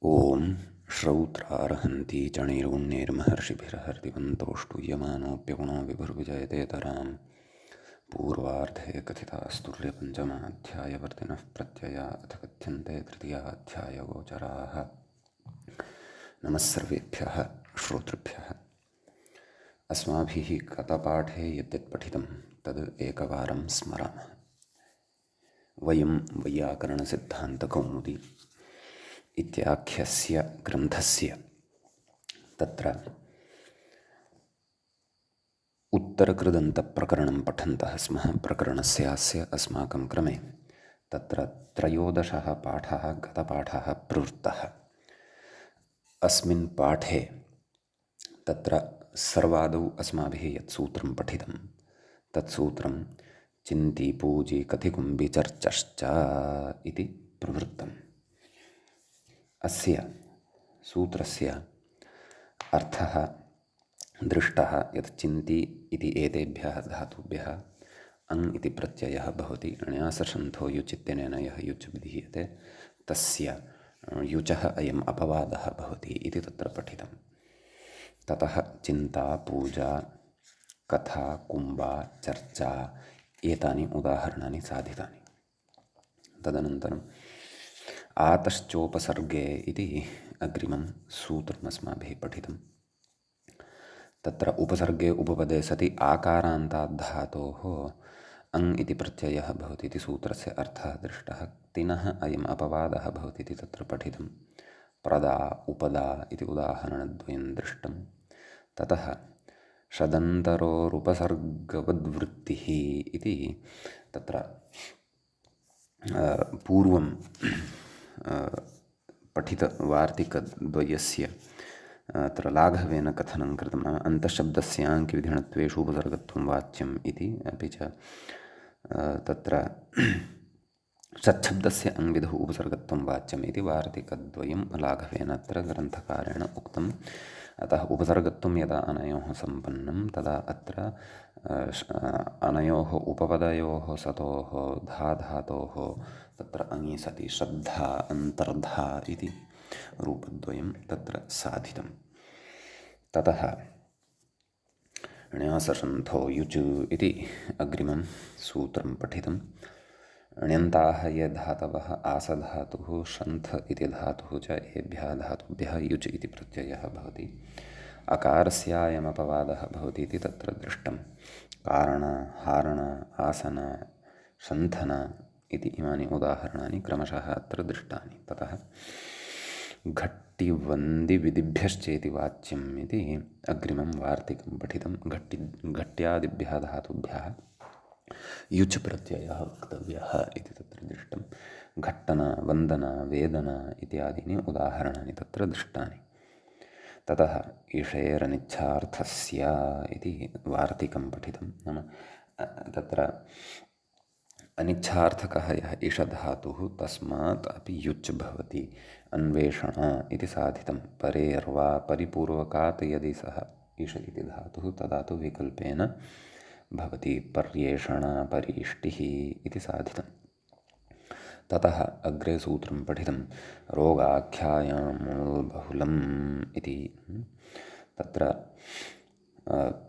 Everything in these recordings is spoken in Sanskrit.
ॐ श्रौत्रार्हन्ति चणैर्गुण्यैर्महर्षिभिरहर्दिवन्तोऽष्टूयमानोऽप्यगुणो विभुर्विजयतेतरां पूर्वार्धे कथितास्तुल्यपञ्चमाध्यायवर्तिनः प्रत्यया अथ कथ्यन्ते तृतीयाध्यायगोचराः। नमः सर्वेभ्यः श्रोतृभ्यः। अस्माभिः गतपाठे यद्यत् पठितं तद् एकवारं स्मरामः। वयं वैयाकरणसिद्धान्तकौमुदी इत्याख्यस्य ग्रन्थस्य तत्र उत्तरकृदन्तप्रकरणं पठन्तः स्मः। प्रकरणस्यास्य अस्माकं क्रमे तत्र त्रयोदशः पाठः गतपाठः प्रवृत्तः। अस्मिन् पाठे तत्र सर्वादौ अस्माभिः यत् सूत्रं पठितं तत् सूत्रं चिन्ति पूजी कथिकुम्भि चर्चश्च इति प्रवृत्तम्। अस्य सूत्रस्य अर्थः दृष्टः यत् चिन्ति इति एतेभ्यः धातुभ्यः अङ् इति प्रत्ययः भवति। ण्यसषन्थो युच् इत्यनेन यः युच् विधीयते तस्य युचः अयम् अपवादः भवति इति तत्र पठितं। ततः चिन्ता पूजा कथा कुम्भा चर्चा एतानि उदाहरणानि साधितानि। तदनन्तरम् आतश्चोपसर्गे इति अग्रिमं सूत्रम् अस्माभिः पठितं। तत्र उपसर्गे उपपदे सति आकारान्ताद् धातोः अङ् इति प्रत्ययः भवति इति सूत्रस्य अर्थः दृष्टः। तिनः अयम् अपवादः भवति इति तत्र पठितं। प्रदा उपदा इति उदाहरणद्वयं दृष्टं। ततः षदन्तरोरुपसर्गवद्वृत्तिः इति तत्र पूर्वं पठितवार्तिकद्वयस्य अत्र लाघवेन कथनं कृतं। नाम अन्तःशब्दस्याङ्किविधिणत्वेषु उपसर्गत्वं वाच्यम् इति, अपि च तत्र षट्शब्दस्य अङ्विधौ उपसर्गत्वं वाच्यम् इति वार्तिकद्वयं लाघवेन अत्र ग्रन्थकारेण उक्तम्। अतः उपसर्गत्वं यदा अनयोः सम्पन्नं तदा अत्र अनयोः उपपदयोः सतोः धातोः तत्र अङि सति श्रद्धा अन्तर्धा इति रूपद्वयं तत्र साधितं। ततः ण्यसषन्थो युच् इति अग्रिमं सूत्रं पठितं। ण्यन्ताः ये धातवः आसधातुः शन्थ इति धातुः च एभ्यः धातुभ्यः युच् इति प्रत्ययः भवति। अकारस्यायमपवादः भवति इति तत्र दृष्टं। कारण हारण आसन शन्थन इति इमानि उदाहरणानि क्रमशः अत्र दृष्टानि। ततः घट्टिवन्दिविधिभ्यश्चेति वाच्यम् इति अग्रिमं वार्तिकं पठितं। घट्यादिभ्यः धातुभ्यः युच् प्रत्ययः वक्तव्यः इति तत्र दृष्टं। घट्टन वन्दन वेदन इत्यादीनि उदाहरणानि तत्र दृष्टानि। ततः ईषेरनिच्छार्थस्य इति वार्तिकं पठितं। नाम तत्र अनिच्छार्थकः यः ईषधातुः तस्मात् अपि युच् भवति। अन्वेषण इति साधितं। परेर्वा परिपूर्वकात् यदि सः ईष इति धातुः तदा तु विकल्पेन भवति। पर्येषण परीष्टिः इति साधितं। ततः अग्रे सूत्रं पठितं। रोगाख्यायां बहुलम् इति। तत्र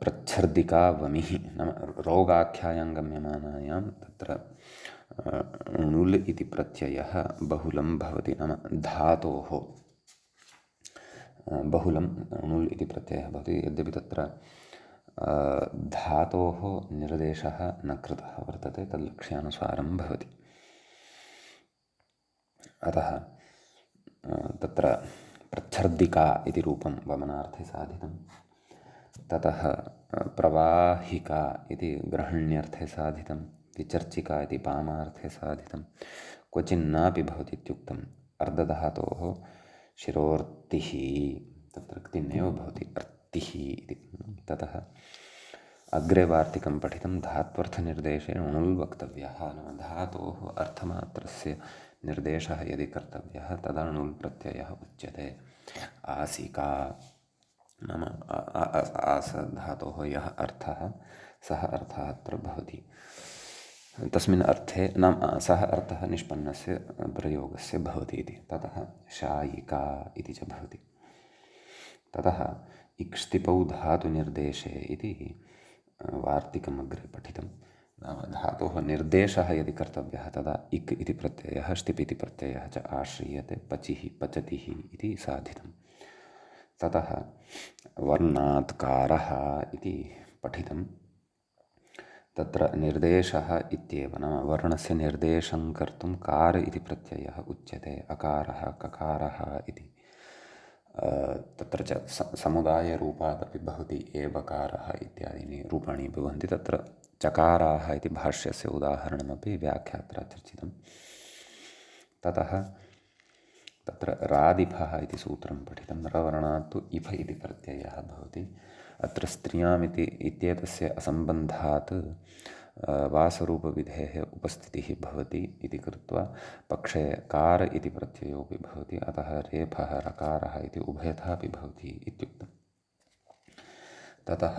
प्रच्छर्दिका वमिः नाम रोगाख्यायां गम्यमानायां तत्र णुल् इति प्रत्ययः बहुलं भवति। नाम धातोः बहुलं णुल् इति प्रत्ययः भवति। यद्यपि तत्र धातोः निर्देशः न कृतः वर्तते, तल्लक्ष्यानुसारं भवति। अतः तत्र प्रच्छर्दिका इति रूपं वमनार्थे साधितं। ततः प्रवाहिका इति ग्रहण्यर्थे साधितं। विचर्चिका इति पामार्थे साधितं। क्वचिन्नापि भवति इत्युक्तम्। अर्धधातोः शिरोर्तिः तत्र क्तिन्नेव भवति अर्तिः इति। ततः अग्रे वार्तिकं पठितं। धात्वर्थनिर्देशे णुल् वक्तव्यः। नाम धातोः अर्थमात्रस्य निर्देशः यदि कर्तव्यः तदा णुल् प्रत्ययः उच्यते। आसिका नाम आस धातोः यः अर्थः सः अर्थः अत्र भवति। तस्मिन् अर्थे नाम सः अर्थः निष्पन्नस्य प्रयोगस्य भवति इति। ततः शायिका इति च भवति। ततः इक्ष्तिपौ धातुनिर्देशे इति वार्तिकम् अग्रे पठितं। नाम धातोः निर्देशः यदि कर्तव्यः तदा इक् इति प्रत्ययः ष्टिप् इति प्रत्ययः च आश्रीयते, पचिः पचतिः इति साधितं। ततः वर्णात् कारः इति पठितं। तत्र निर्देशः इत्येव नाम वर्णस्य निर्देशं कर्तुं कार इति प्रत्ययः उच्यते। अकारः ककारः इति तत्र च समुदायरूपादपि भवति। एवकारः इत्यादीनि रूपाणि भवन्ति। तत्र चकाराः इति भाष्यस्य उदाहरणमपि व्याख्यात्रा चर्चितं। ततः तत्र रादिफः इति सूत्रं पठितं। रवर्णात् तु इफ इति प्रत्ययः भवति। अत्र स्त्रियामिति इत्येतस्य असम्बन्धात् वासरूपविधेः उपस्थितिः भवति इति कृत्वा पक्षे कार इति प्रत्ययोऽपि भवति। अतः रेफः रकारः इति उभयथा अपि भवति इत्युक्तम्। ततः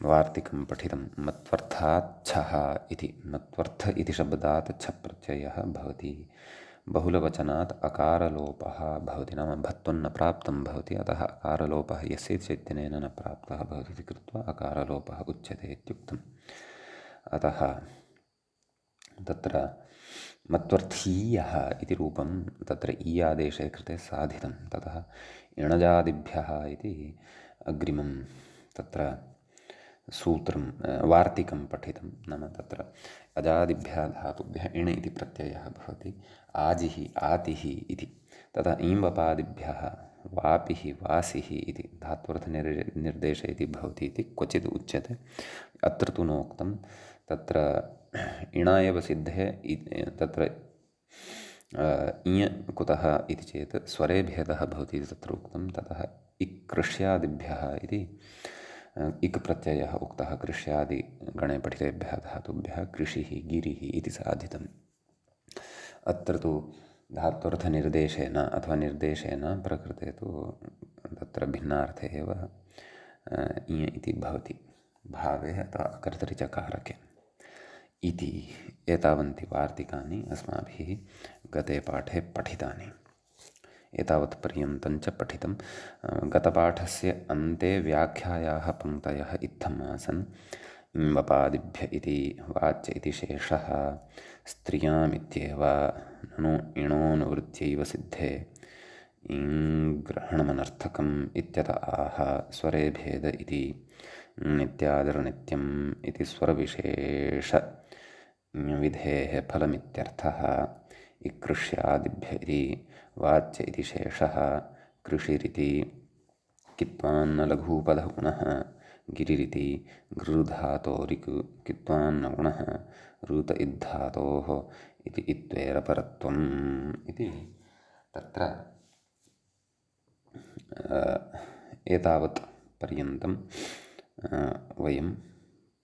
वार्तिकं पठितं। मत्वर्थात् छः इति। मत्वर्थ इति शब्दात् छ प्रत्ययः भवति। बहुलवचनात् अकारलोपः भवति। नाम भत्वन्न प्राप्तं भवति। अतः अकारलोपः यस्य चैतन्येन न प्राप्तः भवति इति कृत्वा अकारलोपः उच्यते इत्युक्तम्। अतः तत्र मत्वर्थीयः इति रूपं तत्र ई आदेशे कृते साधितं। ततः इणजादिभ्यः इति अग्रिमं तत्र सूत्रं वार्तिकं पठितं। नाम तत्र अजादिभ्यः धातुभ्यः इण् इति प्रत्ययः भवति। आजिः आतिः इति। तथा ईम्बपादिभ्यः वापिः वासिः इति धात्वर्थनिर्देशः इति भवति इति क्वचित् उच्यते। अत्र तु नोक्तं। तत्र इण एव सिद्धे तत्र इञ् कुतः इति चेत् स्वरे भेदः भवति इति तत्र उक्तं। ततः इक् कृष्यादिभ्यः इति इक् प्रत्ययः उक्तः कृष्यादिगणे पठितेभ्यः धातुभ्यः कृषिः गिरिः इति साधितम्। अत्र तु धात्वर्थनिर्देशेन अथवा निर्देशेन प्रकृते तु तत्र भिन्नार्थे एव इञ् इति भवति भावे अथवा कर्तरिचकारके इति। एतावन्ति वार्तिकानि अस्माभिः गते पाठे पठितानि। एतावत् पर्यन्तं च पठितं। गतपाठस्य अन्ते व्याख्यायाः पङ्क्तयः इत्थम् आसन्। इम्बपादिभ्य इति वाच्य इति शेषः स्त्रियामित्येव ननु इणोनुवृत्त्यैव सिद्धे ग्रहणमनर्थकम् इत्यत आह स्वरे भेद इति नित्यादिर्नित्यम् इति स्वरविशेष विधेः फलमित्यर्थः। इकृष्यादिभ्य इति वाच्य इति शेषः कृषिरिति कित्वान्न लघुपदः पुनः गिरिरिति गृधातोरिक् कित्वान्न गुणः ऋत इद्धातोः इति इत्वेरपरत्वम् इति तत्र एतावत् पर्यन्तं वयं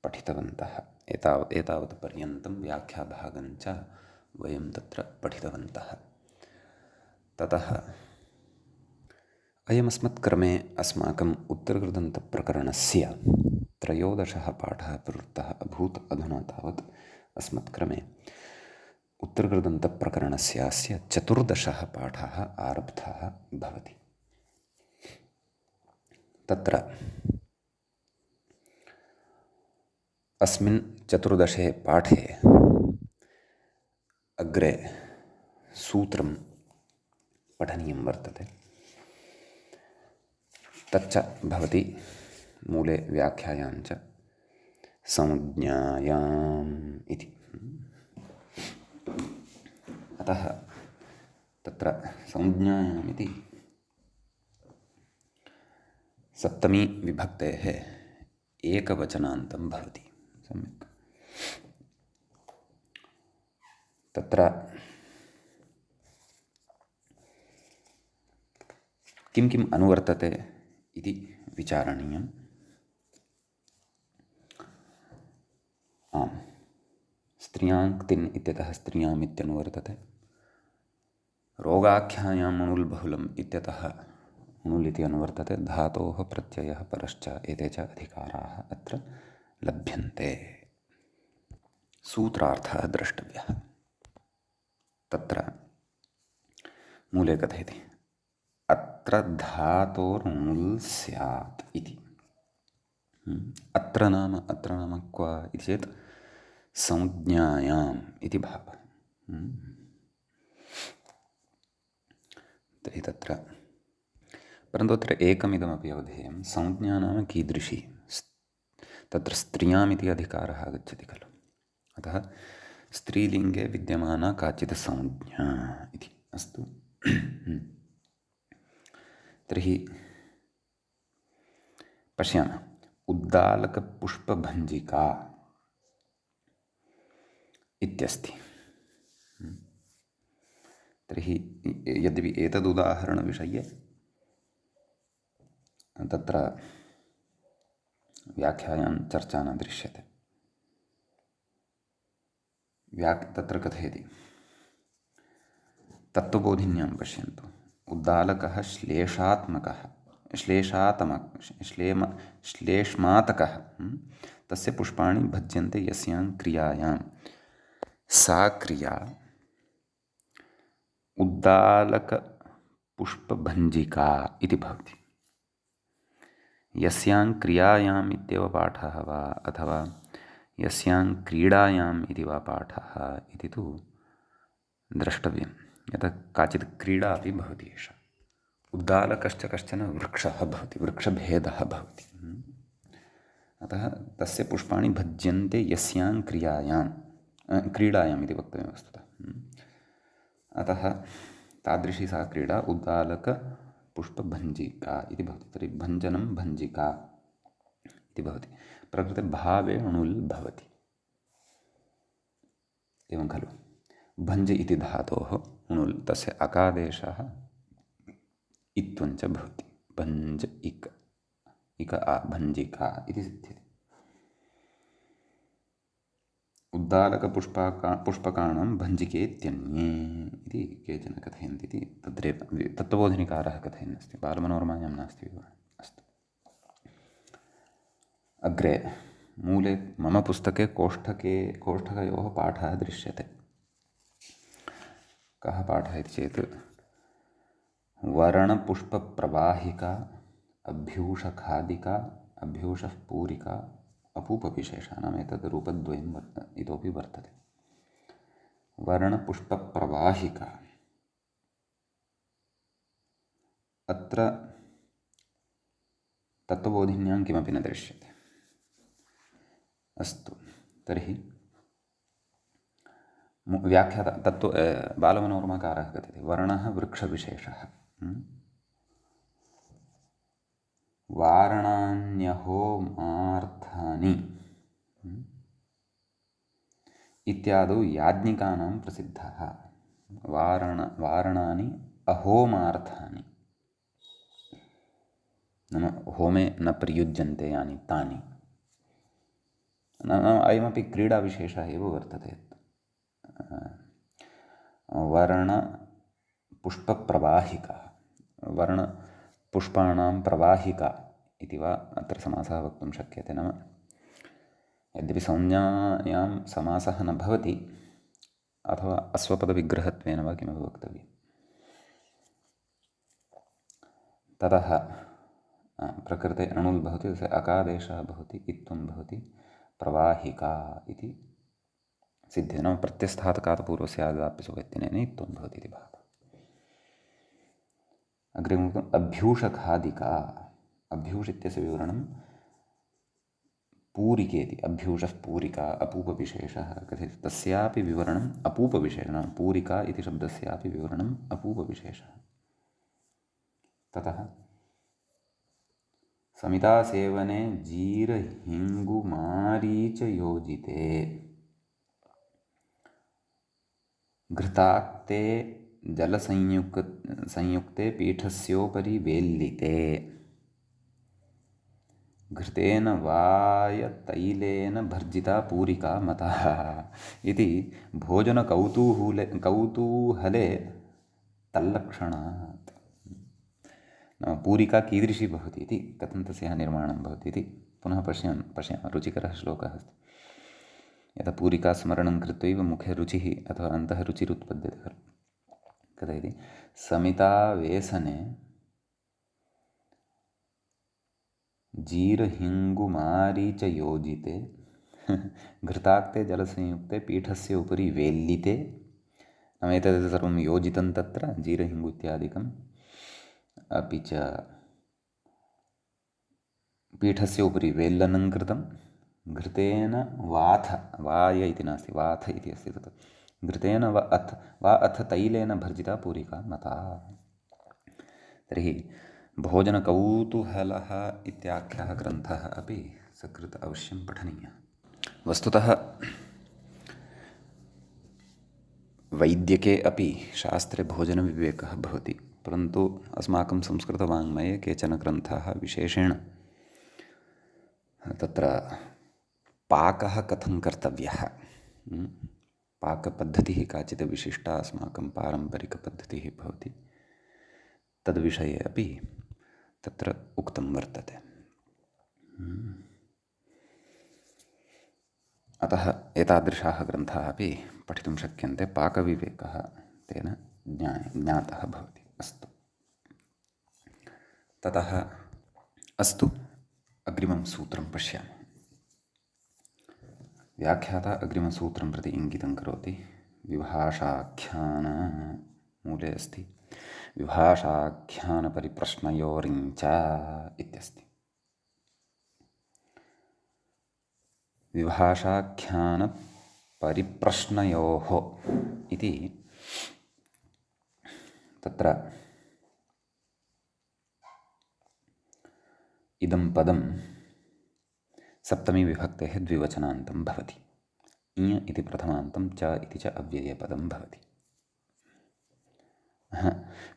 पठितवन्तः। एतावत् पर्यन्तं व्याख्याभागं च वयं तत्र पठितवन्तः। ततः अयमस्मत्क्रमे अस्माकम् उत्तरकृदन्तप्रकरणस्य 13 पाठः प्रवृत्तः अभूत्। अधुना तावत् अस्मत्क्रमे उत्तरकृदन्तप्रकरणस्यास्य 14 पाठः आरब्धः भवति। तत्र अस्मिन् 14 पाठे अग्रे सूत्रं पठनीयं वर्तते। तच्च भवति मूले व्याख्यायाञ्च संज्ञायाम् इति। अतः तत्र संज्ञायाम् इति सप्तमी विभक्तेः एकवचनान्तं भवति। सम्यक्। तत्र किं किम् अनुवर्तते इति विचारणीयम्। आम्, स्त्रियां क्तिन् इत्यतः स्त्रियाम् इत्यनुवर्तते। रोगाख्यायां णुल् बहुलम् इत्यतः णुल् इति अनुवर्तते। धातोः प्रत्ययः परश्च एते च अधिकाराः अत्र लभ्यन्ते। सूत्रार्थः द्रष्टव्यः। तत्र मूले कथयति अत्र धातोर्नुल् स्यात् इति। अत्र नाम क्व इति चेत् संज्ञायाम् इति भावः। तर्हि तत्र परन्तु अत्र एकमिदमपि अवधेयं, संज्ञा नाम कीदृशी। तत्र स्त्रियाम् इति अधिकारः आगच्छति खलु, अतः स्त्रीलिङ्गे विद्यमाना काचित् संज्ञा इति। अस्तु, तर्हि पश्यामः। उद्दालकपुष्पभञ्जिका इत्यस्ति। तर्हि यद्यपि एतदुदाहरणविषये तत्र व्याख्यायां चर्चा न दृश्यते। तत्र कथयति तत्त्वबोधिन्यां पश्यन्तु। उद्दालकः श्लेष्मातकः तस्य पुष्पाणि भज्यन्ते यस्यां क्रियायां, सा क्रिया उद्दालकपुष्पभञ्जिका इति भवति। यस्यां क्रियायाम् इत्येव पाठः वा अथवा यस्यां क्रीडायाम् इति वा पाठः इति तु द्रष्टव्यं। यतः काचित् क्रीडा अपि भवति एषा। उद्दालकश्च कश्चन वृक्षः भवति, वृक्षभेदः भवति। अतः तस्य पुष्पाणि भज्यन्ते यस्यां क्रीडायाम् इति वक्तव्यं वस्तुतः। अतः तादृशी सा क्रीडा उद्दालकपुष्पभञ्जिका इति भवति। तर्हि भञ्जनं भञ्जिका इति भवति। प्रकृते भावे णुल् भवति, एवं खलु। भञ्ज इति धातोः णुल्, तस्य अकादेशः इत्वञ्च भवति। भञ्ज इक आ भञ्जिका इति सिद्ध्यति। उद्दालकपुष्पकाणां भञ्जिकेत्यन्ये इति केचन कथयन्ति इति तद्रेव तत्त्वबोधिनिकारः कथयन्नस्ति। बालमनोरमायां नास्ति विवरणम्। अस्तु, अग्रे मूले मम पुस्तके कोष्ठकयोः पाठः दृश्यते। कः पाठः इति चेत् वर्णपुष्पप्रवाहिका, अभ्यूषखादिका, अभ्यूषपूरिका, अपूपविशेषः नाम एतद् रूपद्वयं इतोपि वर्तते। वर्णपुष्पप्रवाहिका, अत्र तत्त्वबोधिन्यां किमपि न दृश्यते। अस्तु, तर्हि व्याख्याता बालमनोरमाकारः कथयति वर्णः वृक्षविशेषः। वारणान्यहोमार्थानि इत्यादौ याज्ञिकानां प्रसिद्धः। वारणानि अहोमार्थानि नाम होमे न प्रयुज्यन्ते यानि तानि। नाम अयमपि क्रीडाविशेषः एव वर्तते। वर्णपुष्पप्रवाहिका, वर्णपुष्पाणां प्रवाहिका इति वा अत्र समासः वक्तुं शक्यते। नाम यद्यपि संज्ञायां समासः न भवति अथवा अस्वपदविग्रहत्वेन वा किमपि वक्तव्यं। ततः प्रकृते अणुल् भवति, तस्य अकादेशः भवति, इत्वं भवति, प्रवाहिका इति सिद्ध्यति। नाम प्रत्यस्थातकात् पूर्वस्यादाप्यसु व्यत्यनेन इत्वं भवति इति भावः। अग्रे उक्तम् अभ्यूषखादिका। अभ्यूष इत्यस्य विवरणं पूरिकेति। अभ्यूषः पूरिका, अपूपविशेषः कथयति, तस्यापि विवरणम् अपूपविशेषः। नाम पूरिका इति शब्दस्यापि विवरणम् अपूपविशेषः। ततः समितासेवने जीरहिङ्गुमारीचयोजिते घृताक्ते जलसंयुक्ते पीठस्योपरि वेल्लिते घृतेन वायतैलेन भर्जिता पूरिका मता इति भोजनकौतूहले तल्लक्षणात्। पूरिका कीदृशी भवति इति, कथं तस्याः निर्माणं भवति इति पुनः पश्यामः। रुचिकरः श्लोकः अस्ति। यदा पूरिकास्मरणं कृत्वैव मुखे रुचिः अथवा अन्तः रुचिरुत्पद्यते खलु। कथयति समितावेसने जीरहिङ्गुमारीचयोजिते घृताक्ते जलसंयुक्ते पीठस्य उपरि वेल्लिते। नाम एतत् सर्वं योजितं तत्र जीरहिङ्गु इत्यादिकम्, अपि च पीठस्य उपरि वेल्लनं कृतं, घृतेन वाथ, वाय इति नास्ति, वाथ इति अस्ति तत्, घृतेन वा अथ तैलेन भर्जिता पूरिका मता। तर्हि भोजनकौतूहलः इत्याख्यः ग्रन्थः अपि सकृत् अवश्यं पठनीयः। वस्तुतः वैद्यके अपि शास्त्रे भोजनविवेकः भवति, परन्तु अस्माकं संस्कृतवाङ्मये केचन ग्रन्थाः विशेषेण तत्र पाकः कथं कर्तव्यः, पाकपद्धतिः काचित् विशिष्टा अस्माकं पारम्परिकपद्धतिः भवति, तद्विषये अपि तत्र उक्तं वर्तते। अतः एतादृशाः ग्रन्थाः अपि पठितुं शक्यन्ते, पाकविवेकः तेन ज्ञातः भवति। अस्तु, ततः अस्तु अग्रिमं सूत्रं पश्यामः। व्याख्याता अग्रिमसूत्रं प्रति इङ्गितं करोति। विभाषाख्यानमूले अस्ति विभाषाख्यानपरिप्रश्नयोरिञ्च इत्यस्ति। विभाषाख्यानपरिप्रश्नयोः इति तत्र इदं पदं सप्तमी विभक्तेः द्विवचनान्तं भवति। इञ इति प्रथमान्तं, च इति च अव्ययपदं भवति।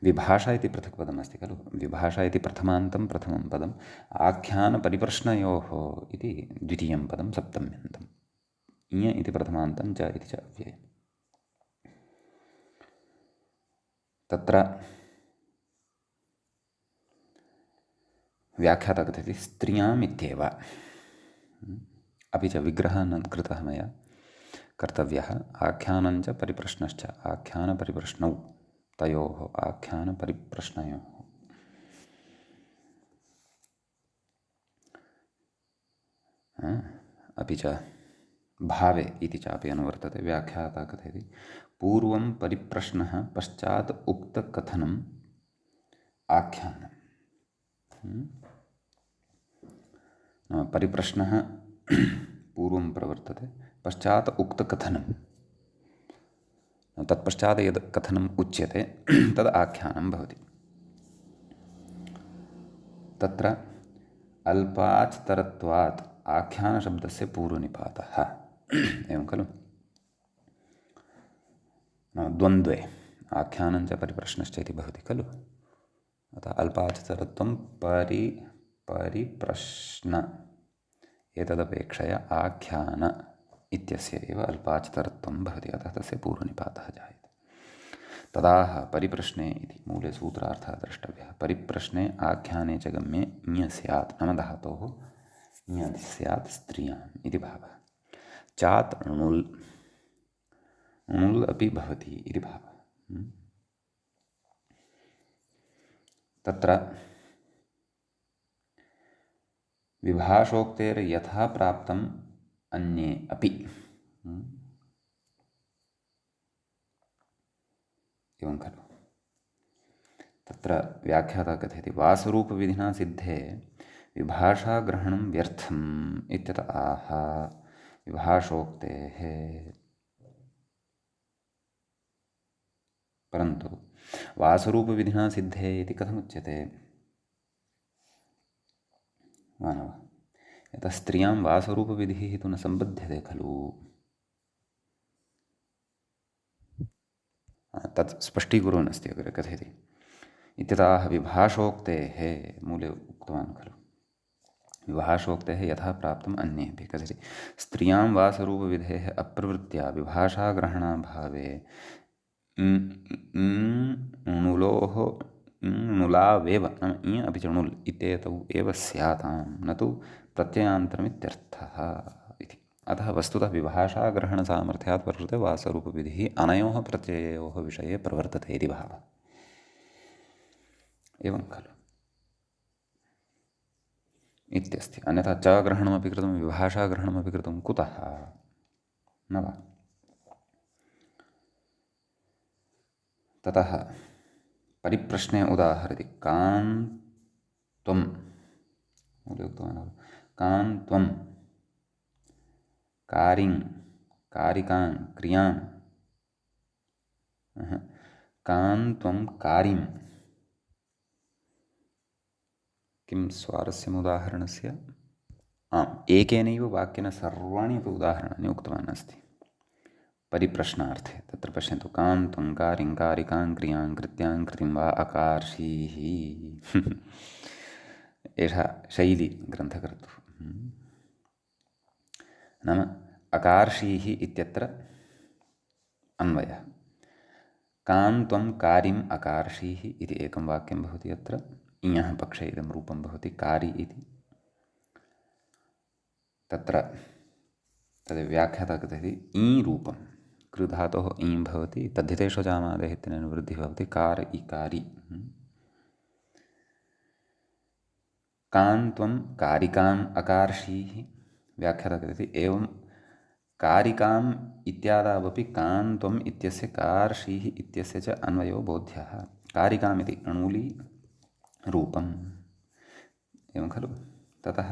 विभाषा इति पृथक् पदमस्ति खलु। विभाषा इति प्रथमान्तं प्रथमं पदम्, आख्यानपरिप्रश्नयोः इति द्वितीयं पदं सप्तम्यन्तम्। इञ इति प्रथमान्तं, च इति च अव्ययम्। तत्र व्याख्याता कथयति स्त्रियाम् इत्येव, अपि च विग्रहः न कृतः मया, कर्तव्यः आख्यानञ्च परिप्रश्नश्च, आख्यानपरिप्रश्नौ तयोः, आख्यानपरिप्रश्नयोः। अपि च भावे इति चापि अनुवर्तते। व्याख्याता कथयति पूर्वं परिप्रश्नः पश्चात् उक्तकथनम् आख्यानम्। परिप्रश्नः पूर्वं प्रवर्तते, पश्चात् उक्तकथनं, तत्पश्चात् यद् कथनम् उच्यते तद् आख्यानं भवति। तत्र अल्पाच्तरत्वात् आख्यानशब्दस्य पूर्वनिपातः, एवं खलु। द्वन्द्वे आख्यानं च परिप्रश्नश्च इति भवति खलु। अतः अल्पाच्तरत्वं परिप्रश्न एतदपेक्षया आख्यान इत्यस्य एव अल्पाच्तरत्वं भवति, अतः तस्य पूर्वनिपातः जायते। तदाह परिप्रश्ने इति मूले सूत्रार्थः द्रष्टव्यः। परिप्रश्ने आख्याने च गम्ये ञ स्यात्, नाम धातोः ञ स्यात् स्त्रियाम् इति भावः। चात् णुल्, णुल् अपि भवति इति भावः। तत्र विभाषोक्तेर्यथा प्राप्तम् अन्ये अपि, एवं खलु। तत्र व्याख्याता कथयति वासरूपविधिना सिद्धे विभाषाग्रहणं व्यर्थम् इत्यत आह विभाषोक्तेः। परन्तु वासरूपविधिना सिद्धे इति कथमुच्यते? मानव, यतः स्त्रियां वासरूपविधिः तु न सम्बध्यते खलु। तत् स्पष्टीकुर्वन् अस्ति अग्रे, कथयति इत्यतः विभाषोक्तेः, मूले उक्तवान् खलु, विभाषोक्तेः यथा प्राप्तम् अन्येऽपि। कथयति स्त्रियां वासरूपविधेः अप्रवृत्त्या विभाषाग्रहणाभावे णुलोः णुलावेव, नाम इ अपि च णुल् इत्येतौ एव स्यातां, न तु प्रत्ययान्तरमित्यर्थः इति। अतः वस्तुतः विभाषाग्रहणसामर्थ्यात् वर्तते वासरूपविधिः अनयोः प्रत्यययोः विषये प्रवर्तते इति भावः। एवं खलु इत्यस्ति। अन्यथा च ग्रहणमपि कृतं विभाषाग्रहणमपि कृतं कुतः न वा? ततः परिप्रश्ने उदाहरति कान् त्वं उक्तवान् कान् त्वं कारिं कारिकां क्रियां कान् त्वं कारिं। किं स्वारस्यम् उदाहरणस्य? आम्, एकेनैव वाक्येन सर्वाणि अपि उदाहरणानि उक्तवान् अस्ति परिप्रश्नार्थे। तत्र पश्यन्तु कान् त्वं कारिं कारिकां क्रियां कृत्यां कृतिं वा अकार्षीः एषा शैली ग्रन्थकर्तुः। नाम अकार्षीः इत्यत्र अन्वयः। कान् त्वं कारिम् अकार्षीः इति एकं वाक्यं भवति। अत्र इञः पक्षे इदं रूपं भवति कारि इति। तत्र तद् व्याख्याता कथयति ई रूपं कृधातोः ई भवति तद्धितेषु जामादेः इत्यनेन वृद्धिः भवति कार इकारि। कान् त्वं कारिकाम् अकार्षीः व्याख्याता कथयति एवं कारिकाम् इत्यादावपि कान् त्वम् इत्यस्य कार्षीः इत्यस्य च अन्वयो बोध्यः। कारिकाम् इति अणूली रूपम् एवं खलु। ततः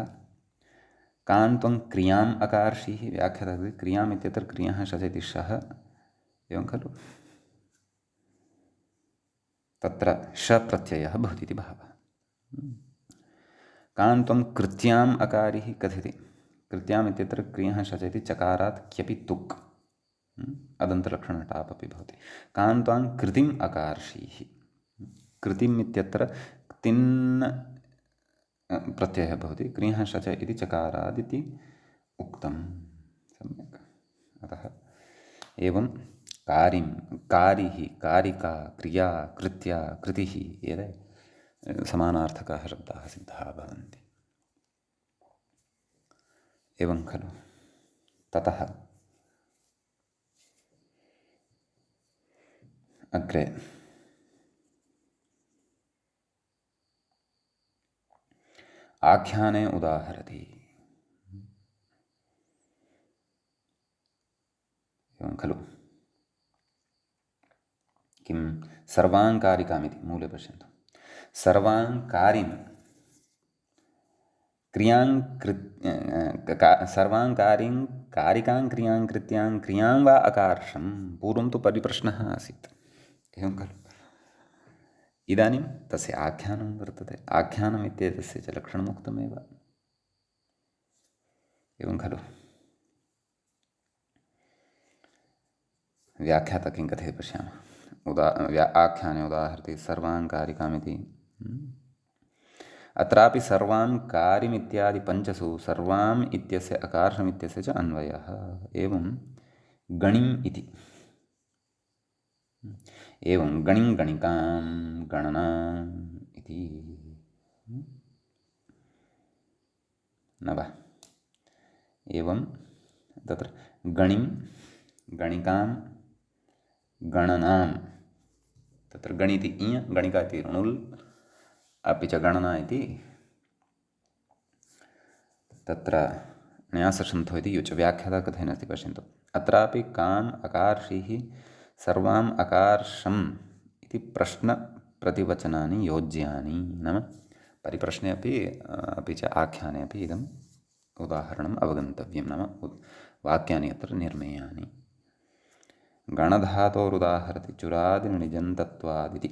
कान् त्वं क्रियाम् अकार्षीः व्याख्याता कथयति क्रियाम् इत्यत्र क्रियः शचति शः एवं खलु। तत्र श प्रत्ययः भवति इति भावः। कान् त्वं कृत्याम् अकारिः कथयति कृत्याम् इत्यत्र क्रियः शचति चकारात् क्यपि तुक् अदन्तलक्षणटाप् अपि भवति। कान् त्वां कृतिम् अकार्षीः कृतिम् इत्यत्र तिन् प्रत्ययः भवति क्रियः शच इति चकारादिति उक्तं सम्यक्। अतः एवं कारिं कारिः कारिका क्रिया कृत्या कृतिः एते समानार्थकाः शब्दाः सिद्धाः भवन्ति। एवं खलु। ततः अग्रे आख्याने उदाहरति। एवं खलु। किं सर्वाङ्कारिकामिति मूले पश्यन्तु। सर्वाङ्कारिं क्रियां सर्वाङ्कारिं कारिकां क्रियां कृत्यां क्रियां वा अकार्षं पूर्वं तु परिप्रश्नः आसीत् एवं खलु। इदानीं तस्य आख्यानं वर्तते। आख्यानम् इत्येतस्य च लक्षणमुक्तमेव एवं खलु। व्याख्याता किं कथयति पश्यामः। आख्याने उदाहरति सर्वाङ्कारिकामिति। अत्रापि सर्वां कारिमित्यादि पञ्चसु सर्वाम् इत्यस्य अकार्षमित्यस्य च अन्वयः। एवं गणिम् इति एवं गणिं गणिकां गणनाम् इति न वा। एवं तत्र गणिं गणिकां गणनां तत्र गणिति इञ गणिका इति णुल् अपि च गणना इति तत्र न्याससन्धौ इति युच्। व्याख्याता कथयन्नस्ति पश्यन्तु। अत्रापि काम् अकार्षीः सर्वाम् अकार्षम् इति प्रश्नप्रतिवचनानि योज्यानि। नाम परिप्रश्ने अपि च आख्याने अपि इदम् उदाहरणम् अवगन्तव्यं। नाम वाक्यानि अत्र निर्मेयानि। गणधातोरुदाहरति चुरादिनिजन्तत्वादिति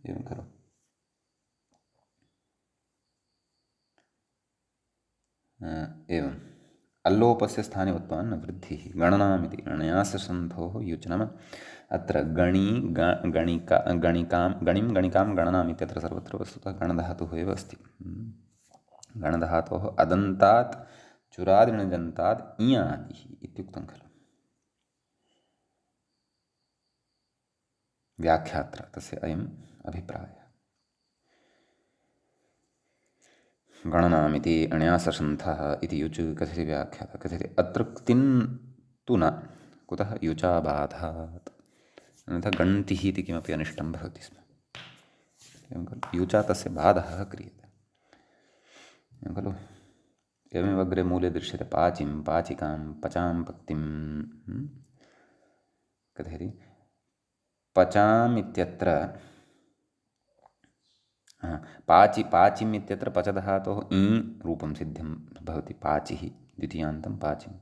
एवं खलु। एवम् अल्लोपस्य स्थाने उक्तवान् न वृद्धिः गणनामिति न्याससन्धोः युच्। नाम अत्र गणी गणिका गणिकां गणिं गणिकां गणनाम् इत्यत्र सर्वत्र वस्तुतः गणधातुः एव अस्ति। गणधातोः अदन्तात् चुरादिणजन्तात् इयादिः इत्युक्तं खलु। व्याख्यात्र तस्य अयम् अभिप्रायः। गणनामिति अण्यासशन्थः इति युच् कथिति व्याख्यातः कथिति अत्र क्तिन् तु न कुतः युचाबाधात् अन्यथा गणन्तिः इति किमपि अनिष्टं भवति स्म एवं खलु युचा तस्य बाधः क्रियते एवं खलु एवमेव अग्रे मूले दृश्यते पाचिं पाचिकां पचां पक्तिं कथयति पचाम् इत्यत्र पाचिम् इत्यत्र पचधातोः इ रूपं सिद्धं भवति पाचिः द्वितीयान्तं पाचिं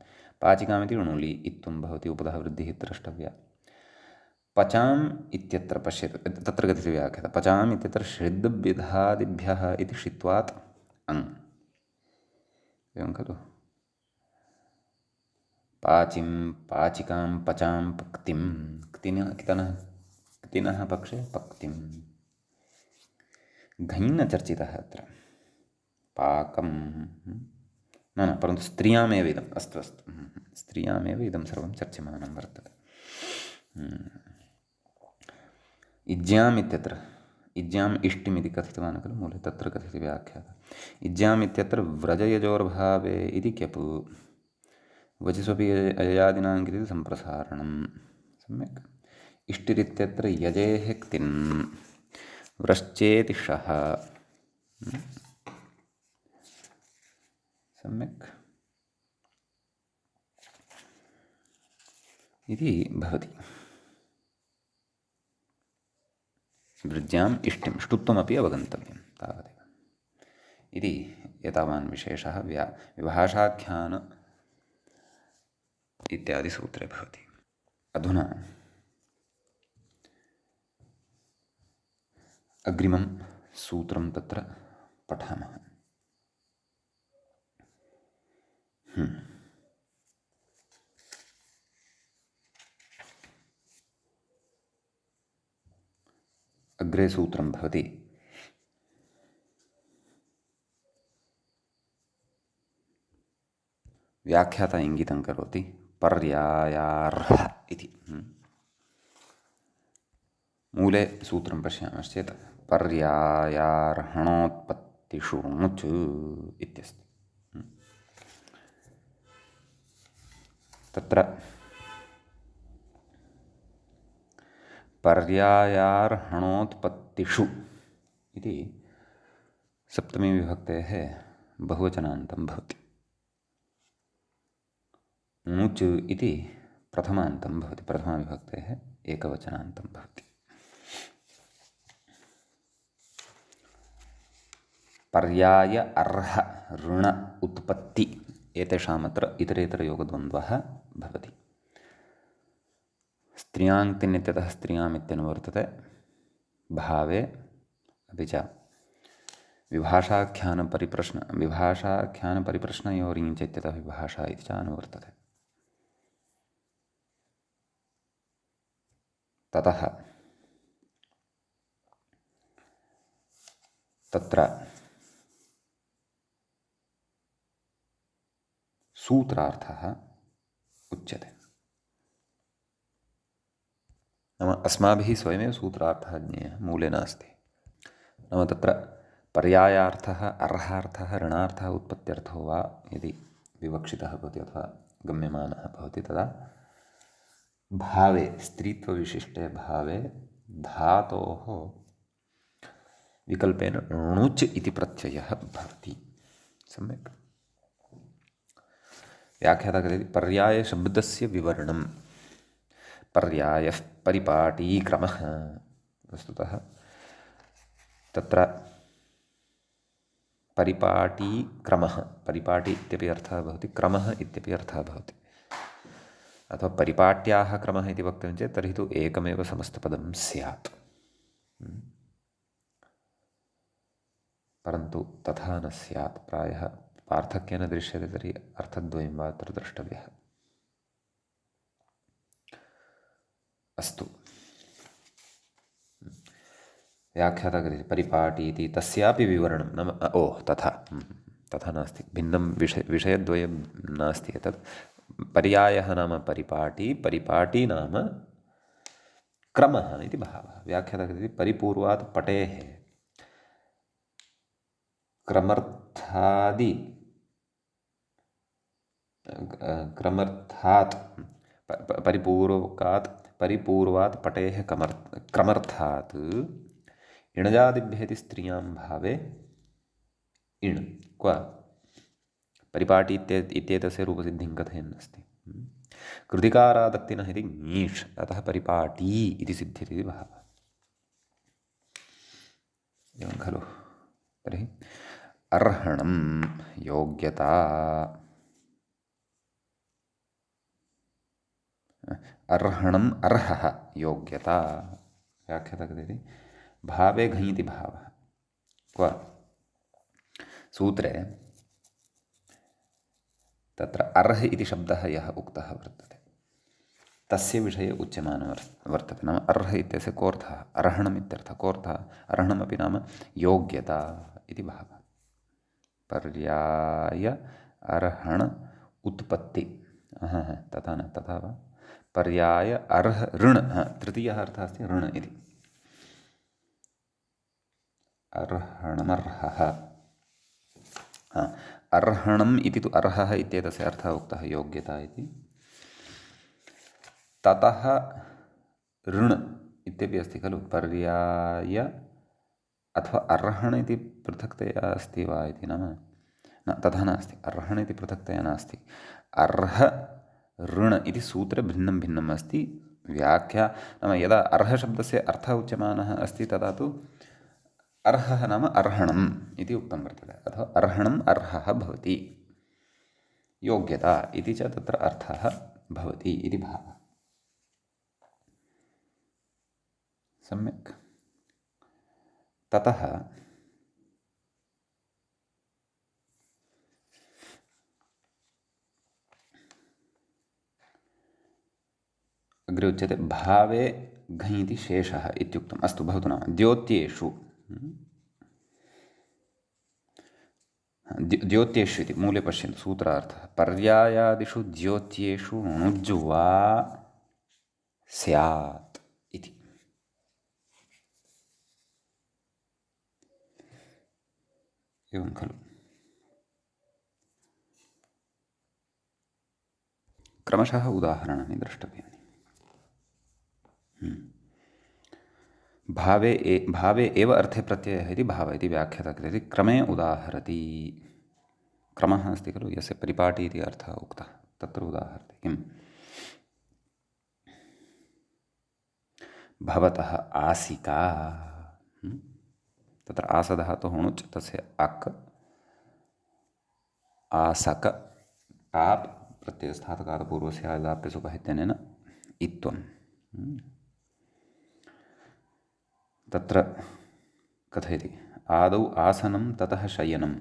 पाचिकामिति णुलि इत्थं भवति उपधः वृद्धिः द्रष्टव्या पचाम् इत्यत्र पश्यतु तत्र कथिति व्याख्यातः पचाम् इत्यत्र षिद्विधादिभ्यः इति षित्वात् अङ् एवं खलु पाचिं पाचिकां पचां पक्तिं क्तिनः पक्षे पक्तिं घञ् चर्चितः अत्र पाकं न परन्तु स्त्रियामेव इदम् अस्तु स्त्रियामेव इदं सर्वं चर्च्यमानं वर्तते इज्याम् इत्यत्र इज्याम् इष्टिमिति कथितवान् खलु मूले तत्र कथिति व्याख्यातः इज्याम् इत्यत्र व्रजयजोर्भावे इति क्यपु वचस्वपि अययादिनाङ्किति सम्प्रसारणं सम्यक् इष्टिरित्यत्र यजेः क्तिन् व्रश्चेति शः सम्यक् इति भवति वृज्याम् इष्टिं ष्टुत्वमपि अवगन्तव्यं तावदेव इति एतावान् विशेषः विभाषाख्यान इत्यादि सूत्रे भवति अधुना अग्रिमं सूत्रं तत्र पठामः अग्रे सूत्रं भवति व्याख्याता इङ्गितं करोति पर्यायार्ह इति मूले सूत्रं पश्यामश्चेत् पर्यायार्हणोत्पत्तिषु णुच् इत्यस्ति तत्र पर्यायार्हणोत्पत्तिषु इति सप्तमी विभक्तेः बहुवचनान्तं भवति णुच् इति प्रथमान्तं भवति प्रथमाविभक्तेः एकवचनान्तं भवति पर्याय अर्ह ऋण उत्पत्ति एतेषामत्र इतरेतरयोगद्वन्द्वः भवति स्त्रियाङ्क्तिन् इत्यतः स्त्रियाम् इत्यनुवर्तते भावे अपि च विभाषाख्यानपरिप्रश्नयोरीञ्च इत्यतः विभाषा इति च अनुवर्तते ततः तत्र सूत्रार्थः उच्यते नाम अस्माभिः स्वयमेव सूत्रार्थः ज्ञेयः मूले नास्ति नाम तत्र पर्यायार्थः अर्हार्थः ऋणार्थः उत्पत्त्यर्थो वा यदि विवक्षितः भवति अथवा गम्यमानः भवति तदा भावे स्त्रीत्वविशिष्टे भावे धातोः विकल्पेन णुच् इति प्रत्ययः भवति सम्यक् व्याख्याता कथयति पर्यायशब्दस्य विवरणं पर्यायः परिपाटीक्रमः वस्तुतः तत्र परिपाटीक्रमः परिपाटी इत्यपि अर्थः भवति क्रमः इत्यपि अर्थः भवति अथवा परिपाट्याः क्रमः इति वक्तव्यं चेत् तर्हि तु एकमेव समस्तपदं स्यात् परन्तु तथा न स्यात् प्रायः पार्थक्येन दृश्यते तर्हि अर्थद्वयं वा अत्र द्रष्टव्यः अस्तु व्याख्याता कथयति परिपाटी इति तस्यापि विवरणं नाम तथा नास्ति भिन्नं विषयद्वयं नास्ति एतत् पर्यायः नाम परिपाटी नाम क्रमः इति भावः व्याख्याता कथयति परिपूर्वात् पटेः क्रमर्थ क्रमर्थादि क्रमर्थात् परिपूर्वात् पटेः क्रमर्थात् इणजादिभ्यः इति स्त्रियां भावे इण् क्व परिपाटी इत्येतस्य रूपसिद्धिं कथयन् अस्ति। कृतिकारादक्तिनः इति ङीष्, अतः परिपाटी इति सिद्ध्यति इति भावः। एवं खलु। तर्हि अर्हणं योग्यता, अर्हणम् अर्हः योग्यता व्याख्याता कथयति भावे घञ् भावः। क्व सूत्रे तत्र अर्ह इति शब्दः यः उक्तः वर्तते तस्य विषये उच्यमानः वर्तते। नाम अर्ह इत्यस्य कोऽर्थः, अर्हणम् इत्यर्थः। कोऽर्थः? अर्हणमपि नाम योग्यता इति भावः। पर्याय अर्हण उत्पत्ति, तथा न, तथा वा? पर्याय अर्ह ऋण, तृतीयः अर्थः अस्ति ऋण इति। अर्हणमर्हः, अर्हणम् इति तु अर्हः इत्येतस्य अर्थः उक्तः योग्यता इति। ततः ऋण इत्यपि अस्ति खलु। पर्याय अथवा अर्हण इति पृथक्तया अस्ति वा इति, नाम न, तथा नास्ति। अर्हण इति पृथक्तया नास्ति। अर्ह ऋण इति सूत्रे भिन्नं भिन्नम् अस्ति। व्याख्या नाम यदा अर्हशब्दस्य अर्थः उच्यमानः अस्ति तदा तु अर्हः नाम अर्हणम् इति उक्तं वर्तते, अथवा अर्हणम् अर्हः भवति, योग्यता इति च तत्र अर्थः भवति इति भावः। सम्यक्। ततः अग्रे उच्यते भावे घञ् इति शेषः इत्युक्तम्। अस्तु, भवतु नाम द्योत्येषु, द्योत्येषु इति मूले पश्यन्तु सूत्रार्थः। पर्यायादिषु द्योत्येषु णुज् वा स्यात् इति। एवं खलु। क्रमशः उदाहरणानि द्रष्टव्यानि। भावे एव अर्थे प्रत्ययः इति भावः इति व्याख्याता कृते क्रमे उदाहरति। क्रमः अस्ति खलु, यस्य परिपाटी इति अर्थः उक्तः, तत्र उदाहरति। किम्? भवतः आसिका, तत्र आसधातुः णुच्, तस्य अक्, आसक, आप् प्रत्ययस्थातकालपूर्वस्य आदाप्यसुपः इत्त्वम्। तत्र कथयति आदौ आसनं ततः शयनं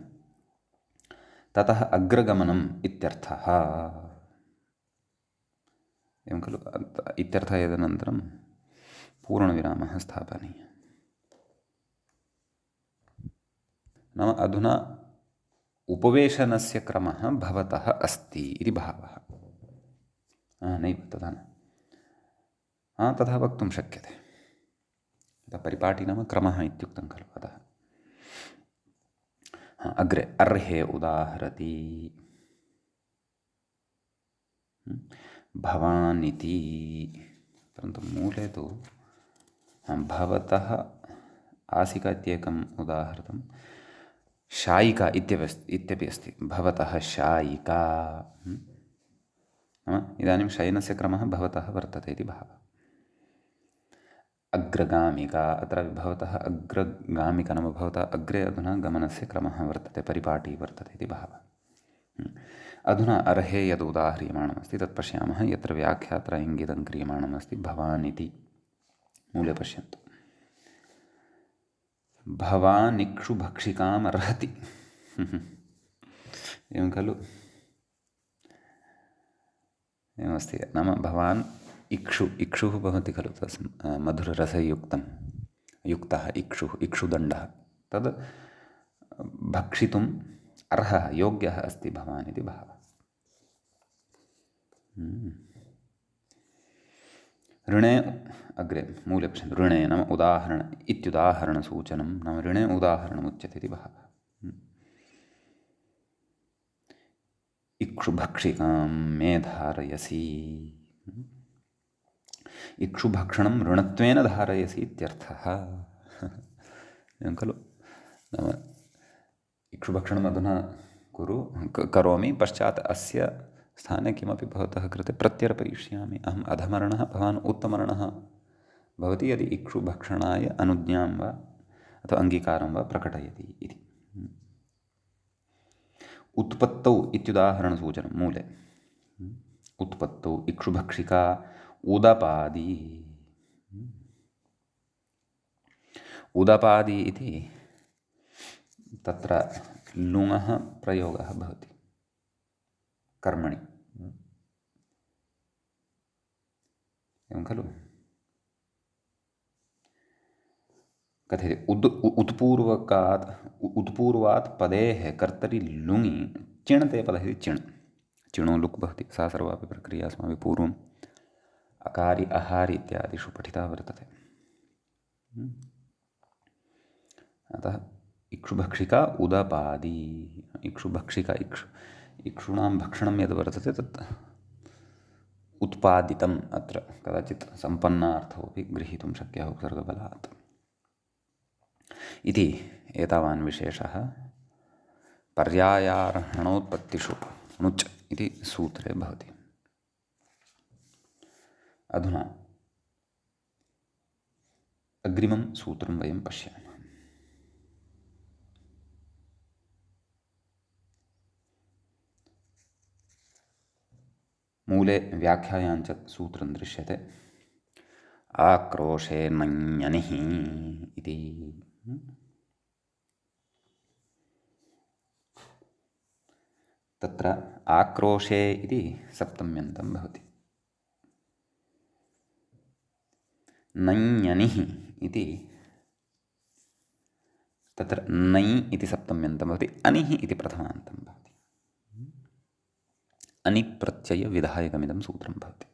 ततः अग्रगमनम् इत्यर्थः। एवं खलु। इत्यर्थः यदनन्तरं पूर्णविरामः स्थापनीयः। नाम अधुना उपवेशनस्य क्रमः भवतः अस्ति इति भावः। नैव, तथा न, तथा वक्तुं शक्यते। परिपाटी नाम क्रमः इत्युक्तं खलु, अतः। अग्रे अर्हे उदाहरति। भवान् इति, परन्तु मूले तु भवतः आसिका इत्येकम् उदाहृतं, शायिका इत्यपि अस्ति। भवतः शायिका, नाम इदानीं शयनस्य क्रमः भवतः वर्तते इति भावः। अग्रगामिका, अत्र भवतः अग्रगामिका नाम भवतः अग्रे अधुना गमनस्य क्रमः वर्तते, परिपाटी वर्तते इति भावः। अधुना अर्हे यद् उदाह्रियमाणमस्ति तत् पश्यामः, यत्र व्याख्यात्र इङ्गितं क्रियमाणमस्ति भवान् इति। मूले पश्यन्तु। भवान् इक्षु भक्षिकाम् अर्हति। एवं खलु। एवमस्ति, नाम भवान् इक्षुः भवति खलु, तस् मधुररसयुक्तं युक्तः इक्षुः, इक्षुदण्डः, तद् भक्षितुम् अर्हः, योग्यः अस्ति भवान् इति भावः। ऋणे अग्रे मूले पश्यन्तु। ऋणे नाम उदाहरण इत्युदाहरणसूचनं, नाम ऋणे उदाहरणमुच्यते इति भावः। इक्षुभक्षिकां मे धारयसि। इक्षुभक्षणं ऋणत्वेन धारयसि इत्यर्थः। एवं खलु? नाम इक्षुभक्षणम् अधुना करोमि, पश्चात् अस्य स्थाने किमपि भवतः कृते प्रत्यर्पयिष्यामि। अहम् अधमर्णः, भवान् उत्तमर्णः भवति यदि इक्षुभक्षणाय अनुज्ञां वा अथवा अङ्गीकारं वा प्रकटयति इति। उत्पत्तौ इत्युदाहरणसूचनं मूले। उत्पत्तौ इक्षुभक्षिका उदपादी। उदपादी इति तत्र लुङः प्रयोगः भवति कर्मणि। एवं खलु? कथयति उत्पूर्वात् पदेः कर्तरि लुङि चिणते पदः इति चिण्। चिणो लुक् भवति। सा सर्वापि प्रक्रिया अस्माभिः पूर्वम् अकारि अहारि इत्यादिषु पठिता वर्तते। अतः इक्षुभक्षिका उदपादी। इक्षुभक्षिका इक्षूणां भक्षणं यद् वर्तते तत् उत्पादितम् अत्र कदाचित् सम्पन्नार्थोऽपि गृहीतुं शक्यः उपसर्गबलात् इति। एतावान् विशेषः पर्यायारोहणोत्पत्तिषु णुच् इति सूत्रे भवति। अधुना अग्रिमं सूत्रं वयं पश्यामः। मूले व्याख्यायाञ्च सूत्रं दृश्यते। आक्रोशे नञ्ञनिः इति। तत्र आक्रोशे इति सप्तम्यन्तं भवति। नञ्ञनिः इति तत्र नै इति सप्तम्यन्तं भवति, अनिः इति प्रथमान्तं भवति। अनिप्रत्ययविधायकमिदं सूत्रं भवति।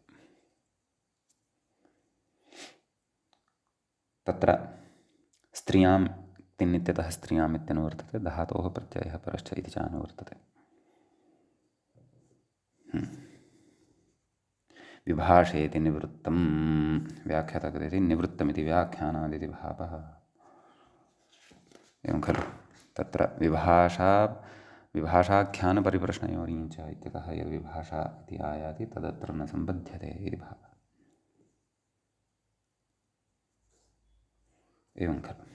तत्र स्त्रियां तिन्नित्यतः स्त्रियाम् इत्यनुवर्तते, धातोः प्रत्ययः परश्च इति च अनुवर्तते। विभाषेति निवृत्तं व्याख्याता कथयति निवृत्तमिति व्याख्यानादिति भावः। एवं खलु? तत्र विभाषाख्यानपरिप्रश्नयोरीञ्च इत्यतः यद् विभाषा इति आयाति तदत्र न सम्बध्यते इति भावः। एवं खलु?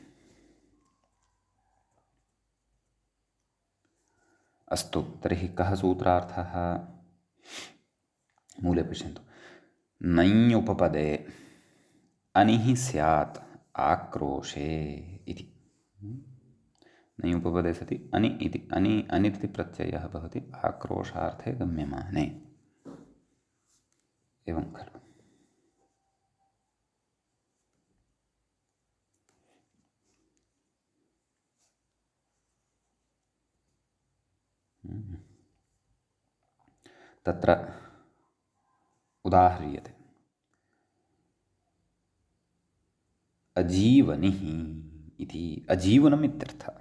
अस्तु, तर्हि कः सूत्रार्थः? मूले पश्यन्तु। नञ्-उपपदे अनिः स्यात् आक्रोशे इति। नञ्-उपपदे सति अनि इति अनिति प्रत्ययः भवति आक्रोशार्थे गम्यमाने। एवं खलु? तत्र उदाह्रियते। अजीवनिः इति। अजीवनम् इत्यर्थः।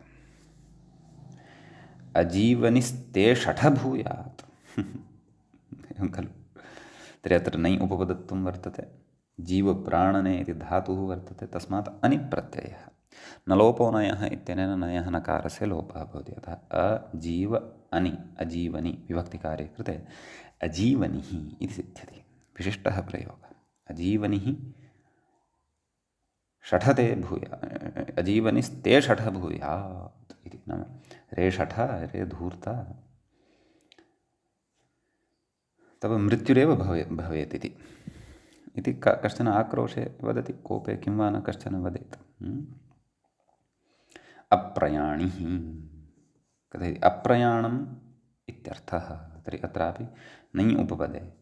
अजीवनिस्ते षठ भूयात्। एवं खलु? तर्हि अत्र नै उपपदत्वं वर्तते। जीवप्राणने इति धातुः वर्तते, तस्मात् अनिप्रत्ययः। न लोपो नयः इत्यनेन नयः नकारस्य लोपः भवति। अतः अजीव अनि अजीवनि विभक्तिकार्ये कृते अजीवनिः इति सिद्ध्यति। विशिष्टः प्रयोगः। अजीवनिः षठते भूयात्, अजीवनिस्ते षठ भूयात् इति। नाम रे षठ रे धूर्ता तव मृत्युरेव भवेत् इति कश्चन आक्रोशे वदति। कोपे किं वा न कश्चन वदेत्। अप्रयाणिः कथयति अप्रयाणम् इत्यर्थः। तर्हि अत्रापि नै उपपदे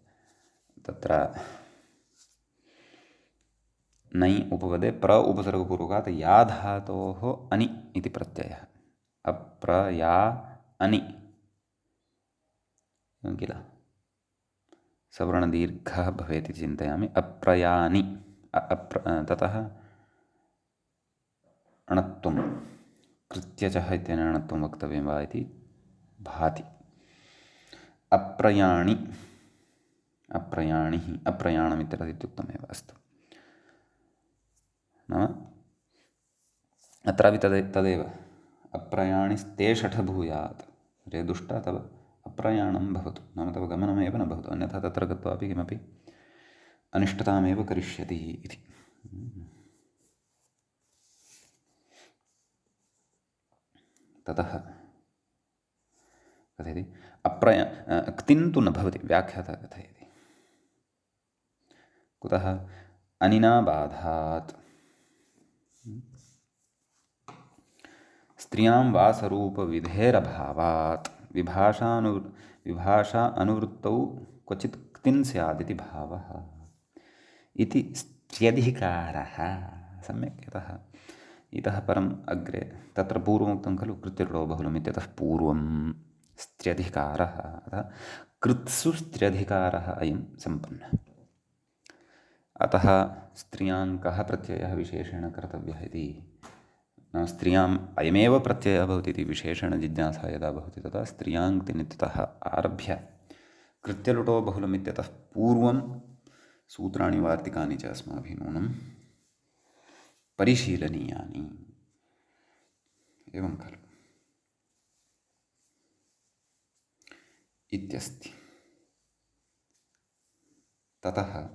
तत्र नै उपपदे प्र उपसर्गपूर्वकात् या धातोः अनि इति प्रत्ययः। अप्रया अनि किल सवर्णदीर्घः भवेत् इति चिन्तयामि। अप्रयानि ततः अणत्वं कृत्यचः इत्यनेन अणत्वं वक्तव्यं वा इति भाति। अप्रयाणि अप्रयाणिः अप्रयाणमित्यर्थमित्युक्तमेव। अस्तु, नाम अत्रापि तदेव अप्रयाणिस्ते षठ भूयात्, रे दुष्ट तव अप्रयाणं भवतु, नाम तव गमनमेव न भवतु, अन्यथा तत्र गत्वापि किमपि अनिष्टतामेव करिष्यति इति। ततः कथयति क्तिं तु न भवति, व्याख्यातः कथयति। कुतः? अनिनाबाधात्, स्त्रियां वासरूपविधेरभावात्, विभाषा अनुवृत्तौ क्वचित् क्तिन् स्यादिति भावः इति स्त्र्यधिकारः। सम्यक्। यतः इतः परम् अग्रे तत्र पूर्वमुक्तं खलु कृत्यलुटो बहुलम् इत्यतः पूर्वं स्त्र्यधिकारः, अतः कृत्सु स्त्र्यधिकारः अयं सम्पन्नः। अतः स्त्रियां कः प्रत्ययः विशेषेण कर्तव्यः इति, स्त्रियाम् अयमेव प्रत्ययः भवति इति विशेषेण जिज्ञासा यदा भवति तदा स्त्रियाङ्क्तिनित्यतः आरभ्य कृत्यलुटो बहुलम् इत्यतः पूर्वं सूत्राणि वार्तिकानि च अस्माभिः नूनं परिशीलनीयानि। एवं खलु इत्यस्ति। ततः